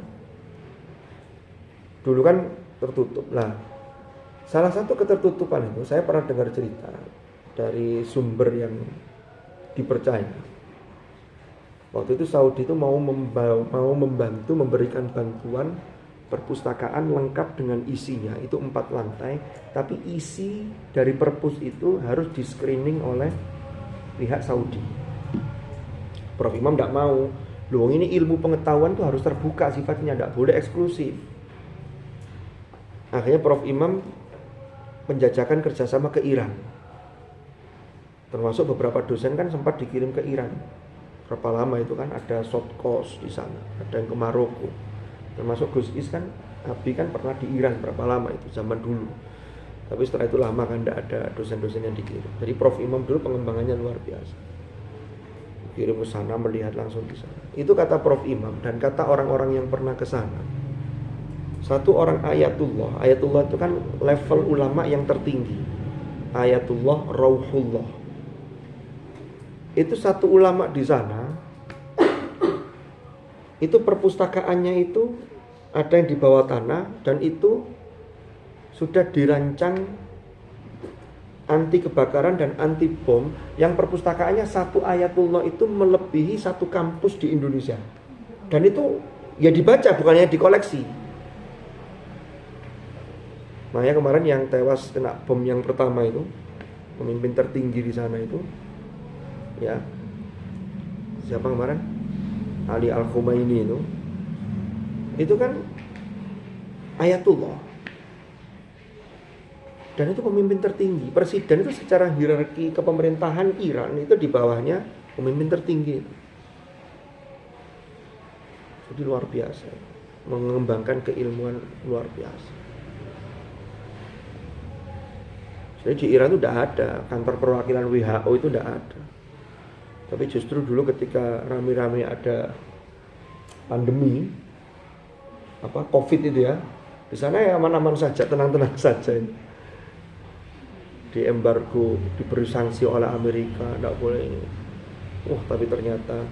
Dulu kan tertutup. Nah, salah satu ketertutupan itu saya pernah dengar cerita dari sumber yang dipercaya. Waktu itu Saudi itu mau membantu memberikan bantuan perpustakaan lengkap dengan isinya, itu 4 lantai, tapi isi dari perpus itu harus di screening oleh pihak Saudi. Prof Imam tidak mau. Loh, ini ilmu pengetahuan itu harus terbuka sifatnya, tidak boleh eksklusif. Akhirnya Prof Imam penjajakan kerjasama ke Iran. Termasuk beberapa dosen kan sempat dikirim ke Iran. Berapa lama itu kan ada short course di sana, ada yang ke Maroko. Termasuk Gus Is kan, Abi kan pernah di Iran berapa lama itu, zaman dulu. Tapi setelah itu lama kan tidak ada dosen-dosen yang dikirim. Jadi Prof Imam dulu pengembangannya luar biasa. Kirim ke sana, melihat langsung di sana. Itu kata Prof Imam dan kata orang-orang yang pernah ke sana. Satu orang ayatullah. Ayatullah itu kan level ulama yang tertinggi. Ayatullah, Rauhullah. Itu satu ulama di sana. Itu perpustakaannya itu ada yang di bawah tanah dan itu sudah dirancang anti kebakaran dan anti bom, yang perpustakaannya satu ayatullah itu melebihi satu kampus di Indonesia. Dan itu ya dibaca, bukannya dikoleksi. Makanya kemarin yang tewas kena bom yang pertama itu, pemimpin tertinggi di sana itu, ya siapa kemarin? Ali Al-Khumaini itu kan ayatullah. Dan itu pemimpin tertinggi. Presiden itu secara hierarki kepemerintahan Iran itu di bawahnya pemimpin tertinggi. Jadi luar biasa. Mengembangkan keilmuan luar biasa. Jadi di Iran itu tidak ada kantor perwakilan WHO, itu tidak ada. Tapi justru dulu ketika rame-rame ada pandemi COVID itu ya, di sana ya aman-aman saja, tenang-tenang saja. Di embargo, diberi sanksi oleh Amerika, tidak boleh ini. Tapi ternyata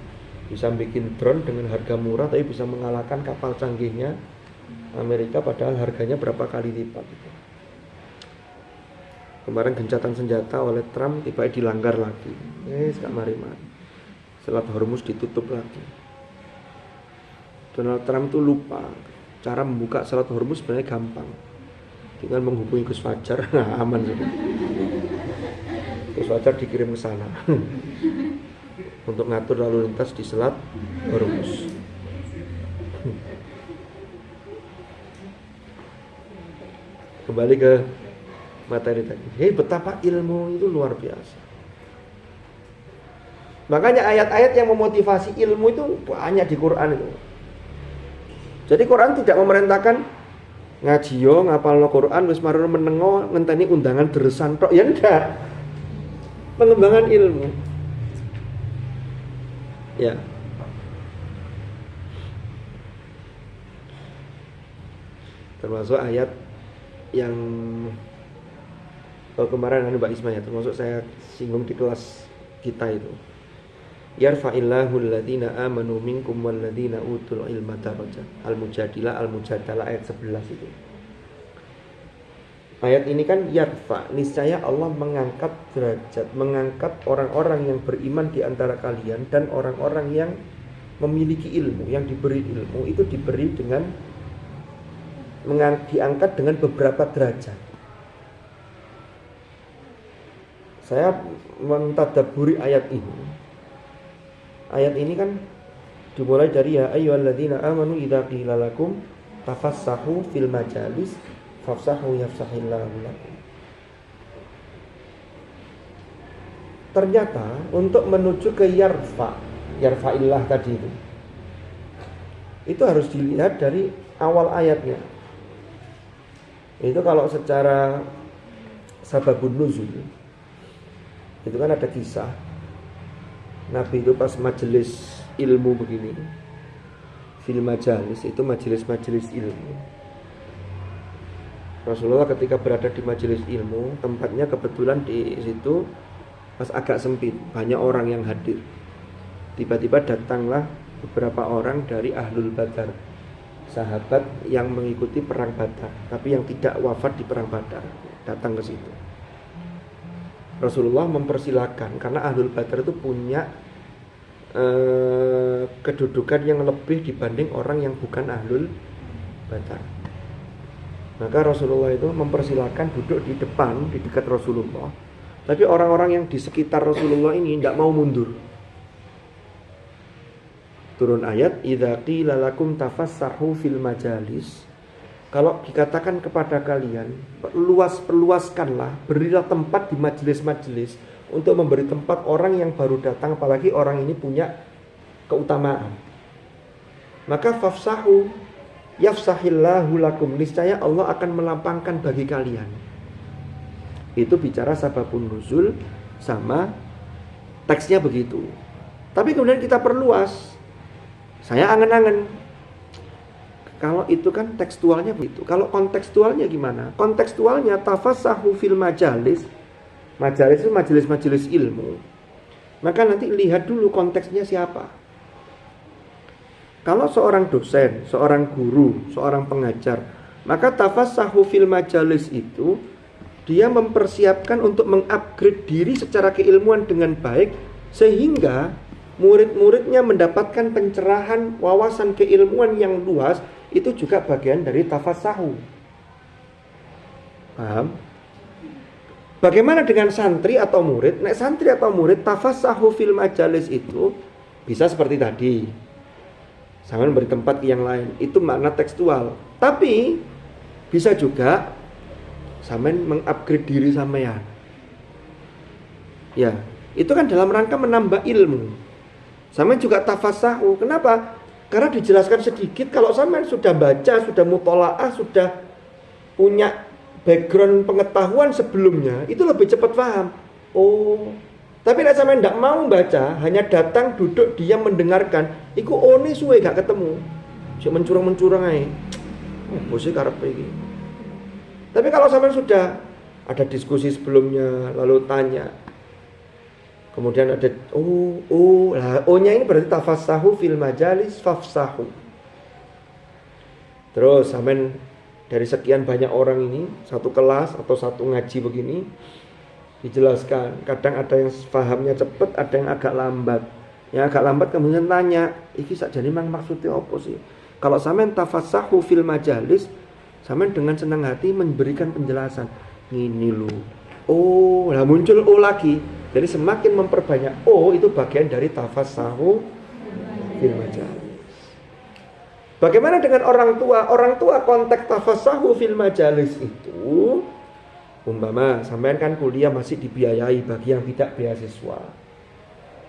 bisa bikin drone dengan harga murah, tapi bisa mengalahkan kapal canggihnya Amerika, padahal harganya berapa kali lipat. Kemarin gencatan senjata oleh Trump tiba-tiba dilanggar lagi. Gak mari-mari. Selat Hormuz ditutup lagi. Donald Trump tuh lupa cara membuka Selat Hormuz sebenarnya gampang. Tinggal menghubungi Gus Fajar, nah aman sudah. Gus Fajar dikirim ke sana untuk ngatur lalu lintas di Selat Hormuz. Kembali ke materi tadi. Jadi betapa ilmu itu luar biasa. Makanya ayat-ayat yang memotivasi ilmu itu banyak di Quran itu. Jadi Quran tidak memerintahkan ngaji yo ngapalno Quran wis marono menengo ngenteni undangan deresan tok, ya enggak. Pengembangan ilmu. Ya. Termasuk ayat yang kemarin Mbak Isma ya, termasuk saya singgung di kelas kita itu. Yarfa'illahu alladhina amanu minkum walladhina utul ilma darajat. Al-Mujadilah ayat 11 itu. Ayat ini kan yarfa, niscaya Allah mengangkat derajat, mengangkat orang-orang yang beriman di antara kalian dan orang-orang yang memiliki ilmu, yang diberi ilmu itu diberi dengan diangkat dengan beberapa derajat. Saya mentadabburi ayat ini. Ayat ini kan dimulai dari ya ayyuhalladzina amanu idza qila lakum tafassahu fil majalis fafsahu yafsahillahu lakum. Ternyata untuk menuju ke yarfa'illah tadi itu harus dilihat dari awal ayatnya. Itu kalau secara sababun nuzul itu kan ada kisah Nabi itu pas majelis ilmu begini, fil majalis itu majelis ilmu. Rasulullah ketika berada di majelis ilmu, tempatnya kebetulan di situ pas agak sempit, banyak orang yang hadir. Tiba-tiba datanglah beberapa orang dari Ahlul Badar, sahabat yang mengikuti perang Badar, tapi yang tidak wafat di perang Badar, datang ke situ. Rasulullah mempersilahkan karena Ahlul Badar itu punya kedudukan yang lebih dibanding orang yang bukan Ahlul Badar. Maka Rasulullah itu mempersilahkan duduk di depan, di dekat Rasulullah. Tapi orang-orang yang di sekitar Rasulullah ini tidak mau mundur. Turun ayat, idza qila lakum tafassahu fil majalis. Kalau dikatakan kepada kalian, perluaskanlah, berilah tempat di majelis-majelis untuk memberi tempat orang yang baru datang, apalagi orang ini punya keutamaan. Maka fafsahu yafsahillahu lakum, niscaya Allah akan melampangkan bagi kalian. Itu bicara sababun nuzul sama teksnya begitu. Tapi kemudian kita perluas. Saya angen-angen. Kalau itu kan tekstualnya begitu. Kalau kontekstualnya gimana? Kontekstualnya tafassahu fil majalis. Majalis itu majelis-majelis ilmu. Maka nanti lihat dulu konteksnya siapa. Kalau seorang dosen, seorang guru, seorang pengajar, maka tafassahu fil majalis itu dia mempersiapkan untuk mengupgrade diri secara keilmuan dengan baik sehingga murid-muridnya mendapatkan pencerahan wawasan keilmuan yang luas. Itu juga bagian dari tafassahu. Paham? Bagaimana dengan santri atau murid? Nek santri atau murid tafassahu fil majalis itu bisa seperti tadi. Sampai beri tempat ke yang lain. Itu makna tekstual. Tapi bisa juga sampai mengupgrade diri sampean. Ya, itu kan dalam rangka menambah ilmu. Sampean juga tafassahu. Kenapa? Karena dijelaskan sedikit, kalau sampean sudah baca, sudah mutolaah, sudah punya background pengetahuan sebelumnya, itu lebih cepat paham. Oh, tapi nek sampean tidak mau baca, hanya datang, duduk, diam, mendengarkan, iku one suwe gak ketemu. Sik mencurang-mencurang ae. Oh, bose karepe iki. Tapi kalau sampean sudah ada diskusi sebelumnya, lalu tanya, kemudian ada O-nya ini berarti tafassahu fil majalis fafsahu. Terus sampean dari sekian banyak orang ini, satu kelas atau satu ngaji begini dijelaskan. Kadang ada yang pahamnya cepat, ada yang agak lambat. Yang agak lambat kemudian tanya, iki sakjane mang maksudnya apa sih? Kalau sampean tafassahu fil majalis, sampean dengan senang hati memberikan penjelasan. Ngini lho. Oh, lah muncul O lagi. Jadi semakin memperbanyak itu bagian dari tafassahu fil majalis. Bagaimana dengan orang tua? Orang tua konteks tafassahu fil majalis itu umpama sampean kan kuliah masih dibiayai bagi yang tidak beasiswa.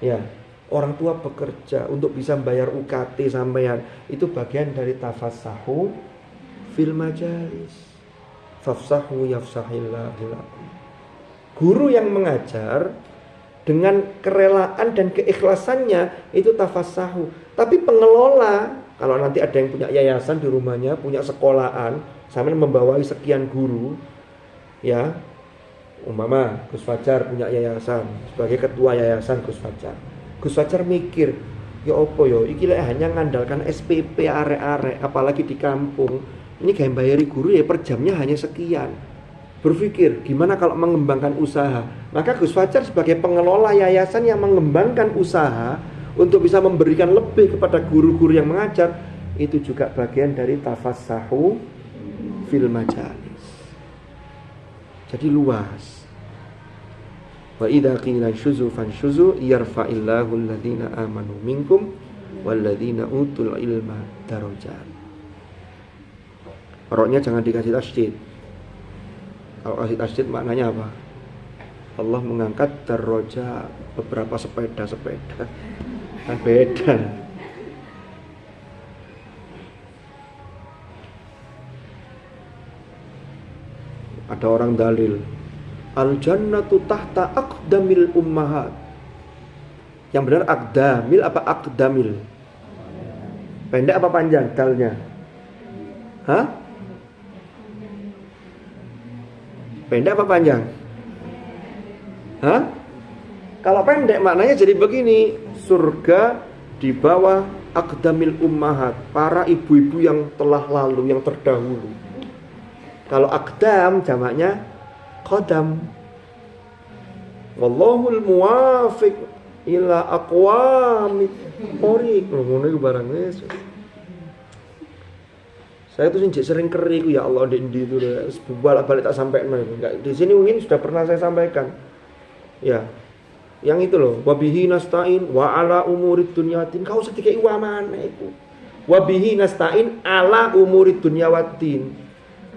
Ya, orang tua bekerja untuk bisa membayar UKT sampean, itu bagian dari tafassahu fil majalis. Fafsahu yafsahillahu lakum. Guru yang mengajar dengan kerelaan dan keikhlasannya itu tafassahu. Tapi pengelola, kalau nanti ada yang punya yayasan di rumahnya, punya sekolahan, sambil membawai sekian guru, ya, umpama Gus Fajar punya yayasan, sebagai ketua yayasan Gus Fajar. Gus Fajar mikir, ya opo yo, iki lek hanya ngandalkan SPP arek-arek, apalagi di kampung, ini kayak bayari guru ya per jamnya hanya sekian. Berpikir gimana kalau mengembangkan usaha. Maka Gus Fajar sebagai pengelola yayasan yang mengembangkan usaha untuk bisa memberikan lebih kepada guru-guru yang mengajar, itu juga bagian dari tafassahu fil majalis. Jadi luas. Wa idza qila syuzu fanshuzu yarfa'illahu alladhina amanu minkum walladhina utul ilma darajat. Roknya jangan dikasih tasydid. Kalau kasih tasydid maknanya apa? Allah mengangkat darajat, beberapa sepeda-sepeda. Kan beda. Ada orang dalil, al-jannatu tahta aqdamil ummahat. Yang benar aqdamil apa aqdamil? Pendek apa panjang dalnya? Hah? Pendek apa panjang? Hah? Kalau pendek maknanya jadi begini, surga di bawah aqdamil ummahat, para ibu-ibu yang telah lalu, yang terdahulu. Kalau aqdam jamaknya qadam. Wallahul muwafiq ila aqwamit thoriq. Ngono iku barang wis. Saya tuh sering keri ku, ya Allah di itu bolak-balik tak sampaikan. Enggak, di sini mungkin sudah pernah saya sampaikan. Ya. Yang itu loh, wabihi nasta'in wa ala umurid dunyawatin. Kau sedikit wa mana itu? Wabihi nasta'in ala umurid dunyawatin.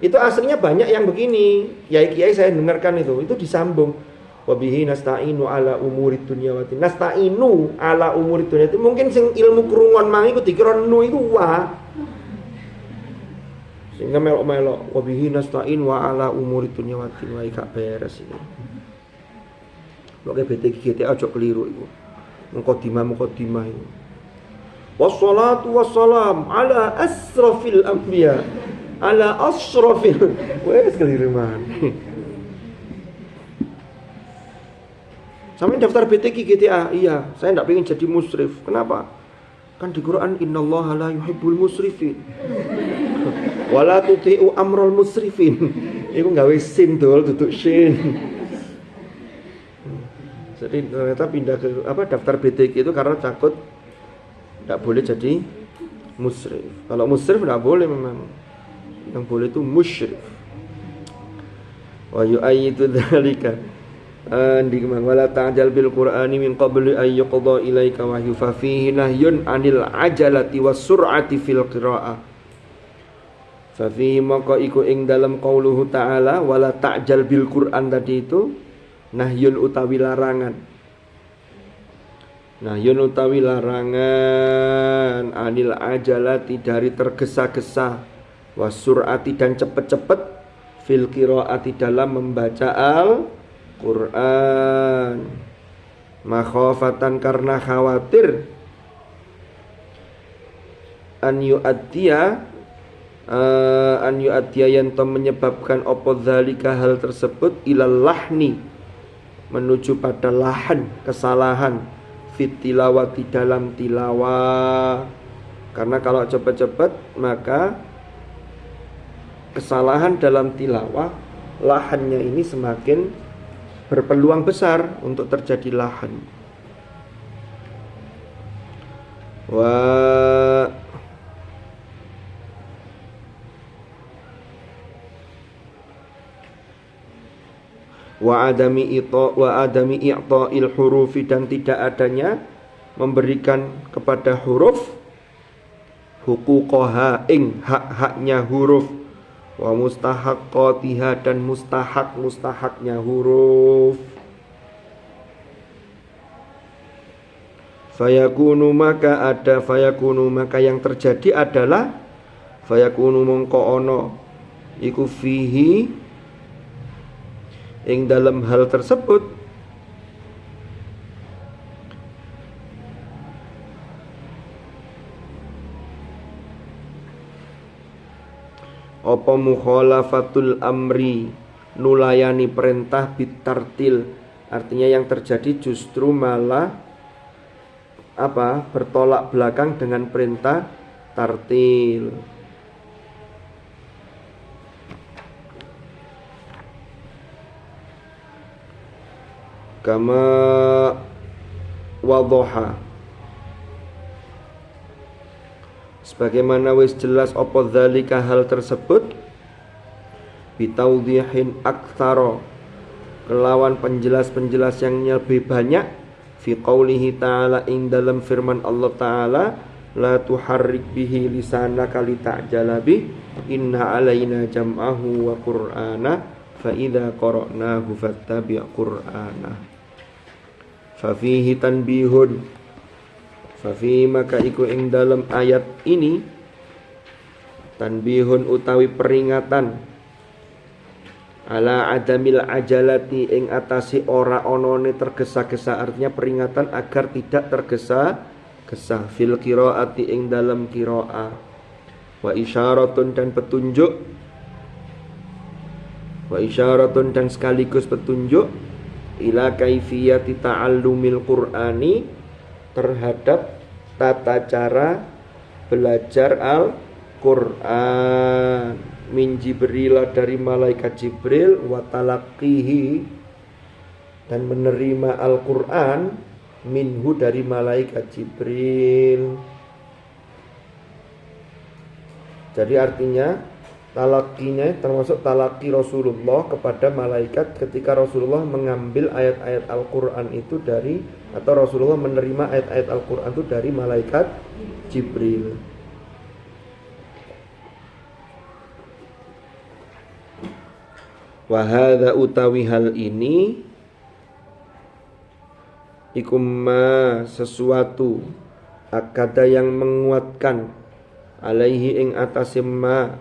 Itu aslinya banyak yang begini. Kiai-kiai saya dengarkan itu disambung. Wabihi nasta'inu ala umurid dunyawatin. Nasta'inu ala umurid dunyawatin. Mungkin sing ilmu krungon mang iku dikira nu iku wa. Sehingga melok-melok wabihi nasta'in wa ala umurid dunyawatin. Wa gak beres ini. Pokoke BTG GTA aja keliru iku. Mukadimah itu. Wassalatu wassalam ala asrafil anbiya. Ala asrafil. Wes keliru man. Sampai daftar BTG GTA, iya, saya enggak pengen jadi musrif. Kenapa? Kan di Quran innallaha la yuhibbul musrifin. Wala tuti'u amral musrifin. Iku gawe sin dol duduk sin. Jadi ternyata pindah ke daftar BTG itu karena takut tidak boleh jadi musrif. Kalau musrif tidak boleh memang. Yang boleh itu musyrif. Wa yu'ayyidu dzalika. Andi kemang wala ta'jal bil Qur'ani min qabli ay yuqda ilaika wahyu fa fihi nahyun 'anil ajalati was sur'ati fil qira'ah. Fa fihi maka iku ing dalam qauluhu ta'ala wala ta'jal bil Qur'an tadi itu nahyun utawi larangan. Nahyun utawi larangan anil ajalati dari tergesa-gesa wasurati dan cepet-cepet fil qiraati dalam membaca Al-Qur'an. Makhafatan karena khawatir an yu'addiya yang menyebabkan apa dzalika hal tersebut ilal lahni menuju pada lahan kesalahan fit tilawati dalam tilawah. Karena kalau cepat-cepat maka kesalahan dalam tilawah lahannya ini semakin berpeluang besar untuk terjadi lahan. Wa adami i'ta'il hurufi dan tidak adanya memberikan kepada huruf huquqaha ing hak-haknya huruf wa mustahaqqatiha dan mustahak-mustahaknya huruf. Fayakunu maka yang terjadi adalah fayakunu mongko ono iku fihi ing dalam hal tersebut apa mukhalafatul amri nulayani perintah bitartil, artinya yang terjadi justru malah bertolak belakang dengan perintah tartil. Kama wadhaha, sebagaimana wis jelas apa dzalika hal tersebut bitawdihin aktsara kelawan penjelas-penjelas yang lebih banyak fi qaulihi ta'ala ing dalam firman Allah ta'ala la tuharrik bihi lisanaka lita'jala bih inna alaina jam'ahu wa qur'ana fa idza qara'nahu fattabi' qur'ana. Fafihi tanbihun, fafihi maka iku ing dalam ayat ini tanbihun utawi peringatan ala adamil ajalati ing atasi ora onone tergesa-gesa, artinya peringatan agar tidak tergesa-gesa fil qiraati ing dalam qiraah. Wa isyaratun dan petunjuk, wa isyaratun dan sekaligus petunjuk ila kaifiyati ta'allumil Qur'ani terhadap tata cara belajar Al-Qur'an min Jibril dari malaikat Jibril wa talaqqihi dan menerima Al-Quran minhu dari malaikat Jibril. Jadi artinya talakinya termasuk talaki Rasulullah kepada malaikat ketika Rasulullah mengambil ayat-ayat Al-Quran itu dari, atau Rasulullah menerima ayat-ayat Al-Quran itu dari malaikat Jibril. Wahada utawi hal ini ikumma sesuatu akada yang menguatkan alaihi ing atase ma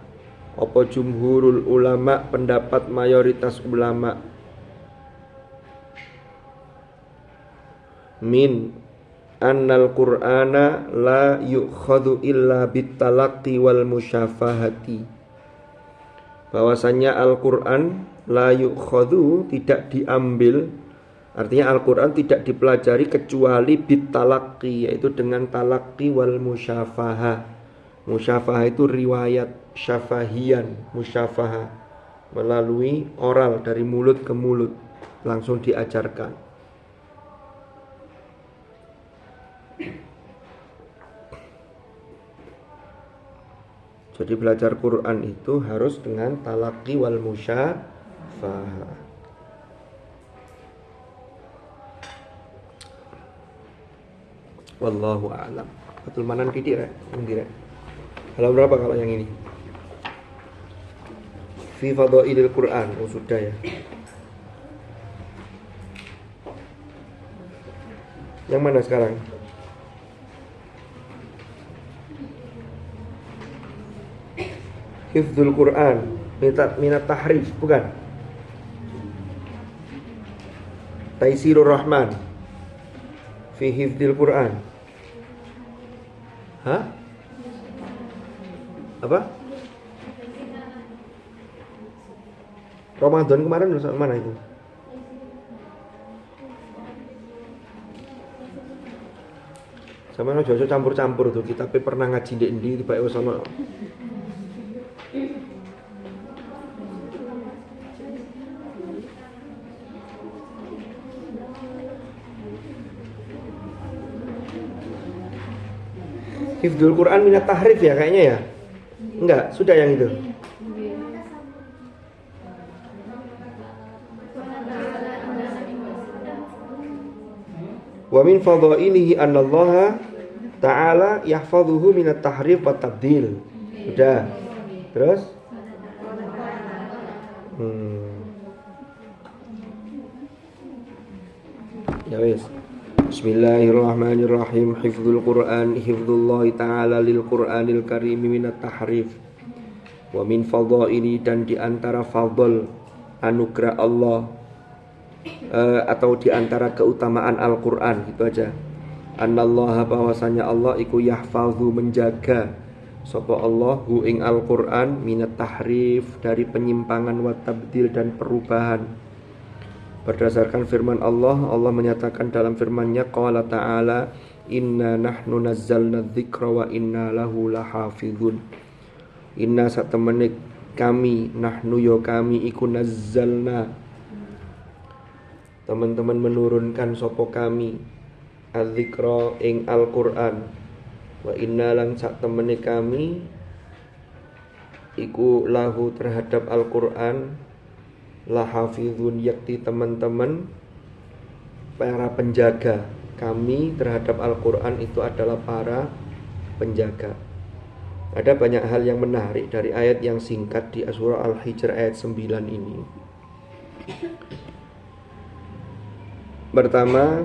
apa jumhurul ulama pendapat mayoritas ulama min annal qur'ana la yu'khadhu illa bitalaqi wal musyafahati, bahwasanya Al-Qur'an la yu'khadhu tidak diambil, artinya Al-Quran tidak dipelajari kecuali bitalaqi, yaitu dengan talaqi wal musyafahah. Musyafahah itu riwayat, syafahian, musyafahah melalui oral dari mulut ke mulut, langsung diajarkan. Jadi belajar Quran itu harus dengan talaqi wal musyafahah. Wallahu a'lam. Betul manan titik rek, ngira. Halaman berapa kalau yang ini? Fi fadhailil Quran. Oh sudah ya. Yang mana sekarang? Hifdzul Quran minat tahrif, bukan? Taisirur Rahman fi hifdzil Quran. Hah? Apa? Ramadan kemarin soal mana itu? Sama no jojo campur-campur tuh, kita pernah ngaji ndek ndi tiba wis ono. Hifdzul Quran minat tahrif ya kayaknya ya. Enggak, sudah yang itu. Wa min fadhailihi annallaha ta'ala yahfazuhu minat tahrif wa tabdil. Sudah. Terus? Ya wis. Bismillahirrahmanirrahim. Hifdzul Quran, hifdzullahi ta'ala lil Qur'anil karim minat tahrif. Wa min fadhaili, dan di antara fadl anugerah Allah atau di antara keutamaan Al-Qur'an, gitu aja. Annallaha, bahwasanya Allah iku yahfazu menjaga sapa Allah hu ing Al-Qur'an minat tahrif, dari penyimpangan wa tabdil dan perubahan. Berdasarkan firman Allah, Allah menyatakan dalam firman-Nya, qala ta'ala inna nahnu nazzalna dzikra wa inna lahu lahafizun. Inna satemene kami, nahnu yo kami iku nazzalna, teman-teman menurunkan sapa kami, adzikra ing Al-Qur'an, wa inna lan satemene kami iku lahu terhadap Al-Qur'an lahafizun, yakti teman-teman para penjaga. Kami terhadap Al-Quran itu adalah para penjaga. Ada banyak hal yang menarik dari ayat yang singkat di surah Al-Hijr ayat 9 ini. Pertama,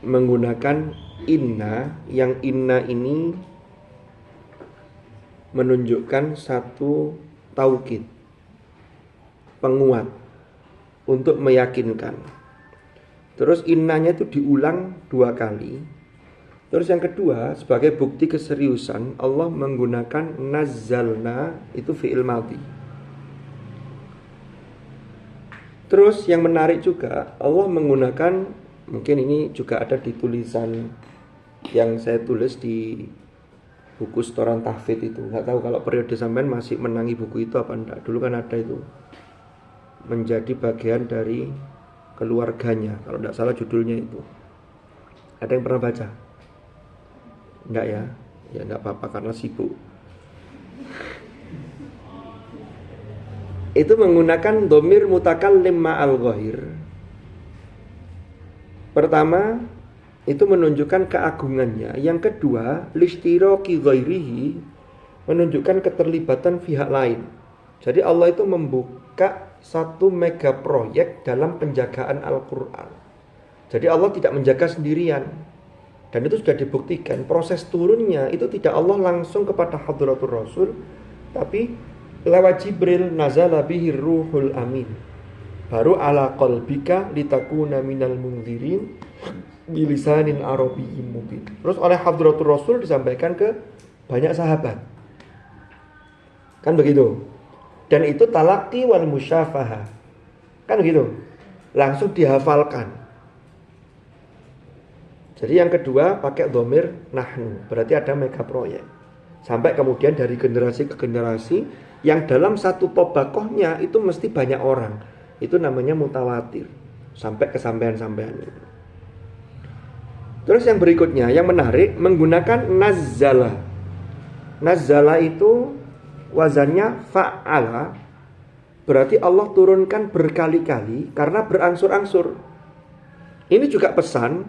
menggunakan inna, yang inna ini menunjukkan satu taukid, penguat untuk meyakinkan. Terus innanya itu diulang 2 kali. Terus yang kedua, sebagai bukti keseriusan, Allah menggunakan nazzalna, itu fi'il madhi. Terus yang menarik juga, Allah menggunakan, mungkin ini juga ada di tulisan yang saya tulis di buku setoran tahfidz itu. Nggak tahu kalau periode sampean masih menangi buku itu apa enggak. Dulu kan ada itu, menjadi bagian dari keluarganya. Kalau tidak salah judulnya itu. Ada yang pernah baca? Enggak ya? Ya enggak apa-apa karena sibuk. Itu menggunakan dhamir mutakallim ma'al ghahir. Pertama, itu menunjukkan keagungannya. Yang kedua, listiraki ghairihi, menunjukkan keterlibatan pihak lain. Jadi Allah itu membuka satu mega proyek dalam penjagaan Al-Quran. Jadi Allah tidak menjaga sendirian. Dan itu sudah dibuktikan. Proses turunnya itu tidak Allah langsung kepada Hadratul Rasul, tapi lewat Jibril, nazala bihi ruhul amin. Baru ala qalbika litakuna minal munzirin bilisanin arabiyyin mubin. Terus oleh Hadratul Rasul disampaikan ke banyak sahabat. Kan begitu. Dan itu talaqi wal musyafaha. Kan begitu. Langsung dihafalkan. Jadi yang kedua pakai dhamir nahnu. Berarti ada mega proyek. Sampai kemudian dari generasi ke generasi, yang dalam satu tobakohnya itu mesti banyak orang. Itu namanya mutawatir. Sampai kesampean-sampean itu. Terus yang berikutnya, yang menarik, menggunakan nazzala. Nazzala itu wazannya fa'ala. Berarti Allah turunkan berkali-kali karena berangsur-angsur. Ini juga pesan,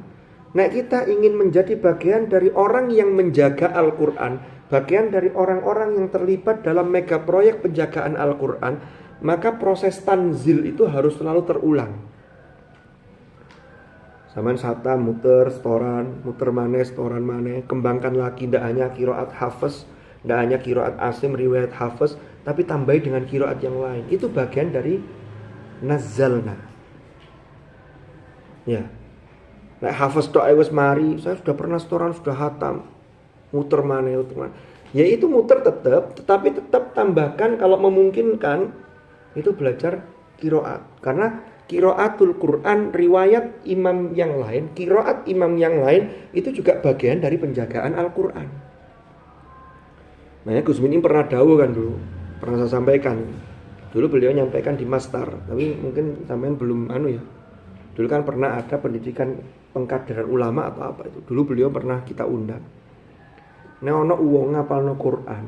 nek kita ingin menjadi bagian dari orang yang menjaga Al-Quran, bagian dari orang-orang yang terlibat dalam mega proyek penjagaan Al-Quran, maka proses tanzil itu harus selalu terulang. Zaman sata muter setoran, muter maneh setoran maneh, kembangkan lagi, tidak hanya qiraat hafaz, tidak hanya qiraat asim riwayat hafaz, tapi tambahi dengan qiraat yang lain. Itu bagian dari nazzalna. Ya. Nek hafaz tok wis mari, saya sudah pernah setoran, sudah hatam. Muter maneh, ya itu muter tetap, tetapi tetap tambahkan kalau memungkinkan itu belajar qiraat. Karena qiraatul Quran riwayat imam yang lain, qiraat imam yang lain itu juga bagian dari penjagaan Al-Quran. Nah, Gus Minim pernah dawuh kan dulu, pernah saya sampaikan. Dulu beliau nyampaikan di Mastar, tapi mungkin sampean belum ya. Dulu kan pernah ada pendidikan pengkaderan ulama atau apa itu. Dulu beliau pernah kita undang. Nek ana wong ngapalno Quran,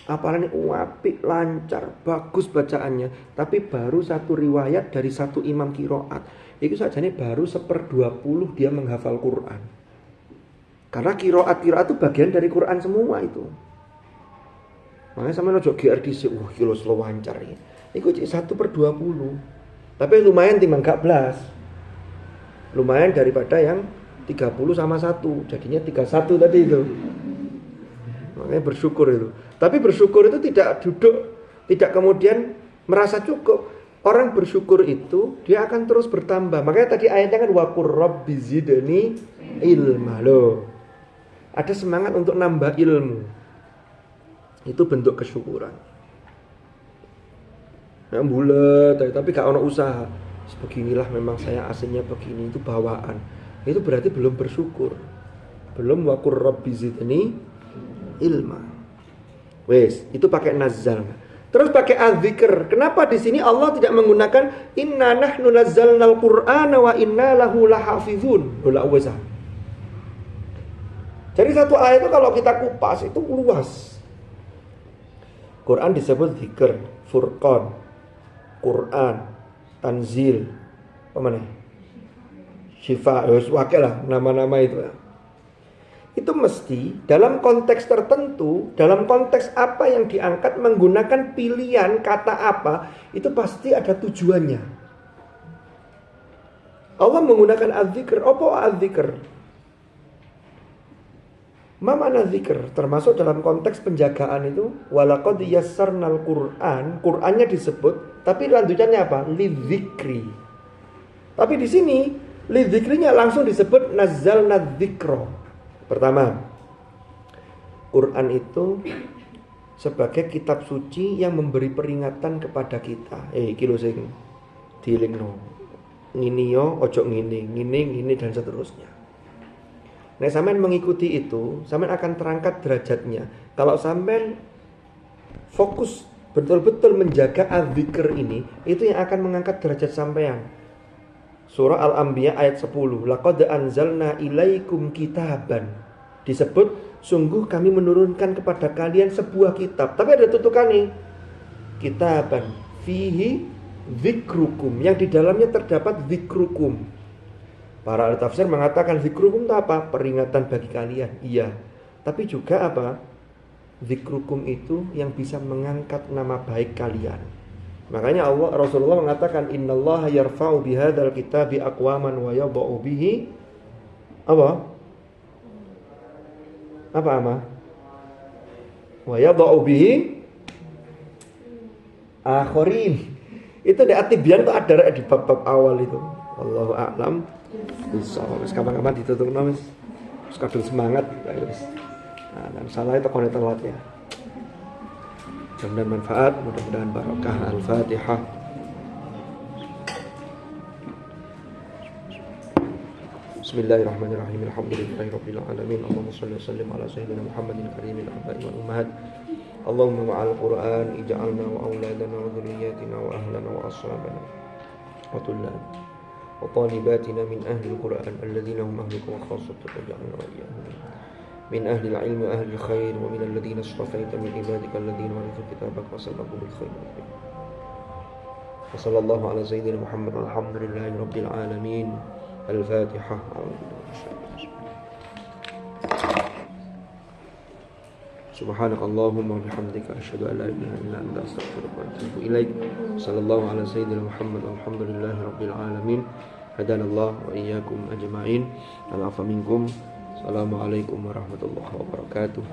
apalane apik, lancar, bagus bacaannya, tapi baru satu riwayat dari satu imam qiraat. Itu sajane baru 1/20 dia menghafal Quran. Karena qiraat itu bagian dari Quran semua itu. Makanya sampeyan ojo GR dhisik, iki lho slow lancar iki. Iku 1/20. Tapi lumayan timbang gak blas. Lumayan daripada yang 30 sama 1. Jadinya 31 tadi itu. Makanya bersyukur itu. Tapi bersyukur itu tidak duduk, tidak kemudian merasa cukup. Orang bersyukur itu dia akan terus bertambah. Makanya tadi ayatnya kan waqur rabbi zidni ilma. Loh. Ada semangat untuk nambah ilmu. Itu bentuk kesyukuran. Yang bulat, tapi gak ada usaha. Beginilah memang saya aslinya begini, itu bawaan. Itu berarti belum bersyukur. Belum waqur rabbi zidni ilma. Wes, itu pakai nazzal. Terus pakai adzikr. Kenapa di sini Allah tidak menggunakan inna nahnu nazzalnal qur'ana wa inna lahu lahafizun? Bola wes. Jadi satu ayat itu kalau kita kupas itu luas. Quran disebut zikr, furqan, Quran, tanzil, apa mana? Syifa, wakil lah nama-nama itu. Itu mesti dalam konteks tertentu, dalam konteks apa yang diangkat menggunakan pilihan kata apa, itu pasti ada tujuannya. Allah menggunakan az-zikr. Apa az-zikr? Ma makna zikr? Termasuk dalam konteks penjagaan itu, walaqad yassarnal Qur'an, Qur'annya disebut, tapi lanjutannya apa? Lidzikri. Tapi di sini lidzikrinya langsung disebut nazzalna dzikra. Pertama, Quran itu sebagai kitab suci yang memberi peringatan kepada kita. Iki lho sing dielingno. Ngini yo, ojo ngini dan seterusnya. Nah, sampean mengikuti itu, sampean akan terangkat derajatnya. Kalau sampean fokus betul-betul menjaga az-zikr ini, itu yang akan mengangkat derajat sampean. Surah Al-Anbiya ayat 10. Laqad anzalna ilaikum kitaban. Disebut sungguh kami menurunkan kepada kalian sebuah kitab. Tapi ada tutukan nih. Kitaban fihi dzikrukum, yang di dalamnya terdapat dzikrukum. Para ahli tafsir mengatakan dzikrukum itu apa? Peringatan bagi kalian. Iya. Tapi juga apa? Dzikrukum itu yang bisa mengangkat nama baik kalian. Makanya Rasulullah mengatakan innallaha yarfa'u bihadzal kitabi aqwaman wa yadh'u bihi apa? Wa yadh'u bihi akharin. Itu di At-Tibyan itu ada di bab-bab awal itu. Wallahu a'lam. Wis kapan-kapan ditutupno wis kadung semangat wis. Nah, dan salah itu koneksi telat ya. Mudah-mudahan manfaat, mudah-mudahan barokah. Al-Fatihah. Bismillahirrahmanirrahim. Alhamdulillahirabbil alamin. Allahumma shalli wa sallim ala sayyidina Muhammadin karimil abai wal ummahat. Allahumma ma'al Qur'an ij'alna wa auladana wa dhurriyyatina wa ahlana wa ashabana wa tullab wa talibatina min ahli al-Qur'an alladhina hum ahluka wa khassatuka waj'alna wa iyyahum min ahli al-'ilmi wa ahli al-khair wa min alladhina istafaita min ibadika alladhina warithu kitabaka wa sabaqu bil khairat. Wa sallallahu ala sayyidina Muhammad walhamdulillahi rabbil alamin. Al-Fatihah. Subhanakallahumma wa bihamdika asyhadu an la ilaha illa anta astaghfiruka wa atubu ilaik. Sallallahu ala sayyidina Muhammad walhamdulillahi rabbil alamin. Hadanallahu wa iyyakum ajma'in. Al-'afwa minkum. Assalamualaikum warahmatullahi wabarakatuh.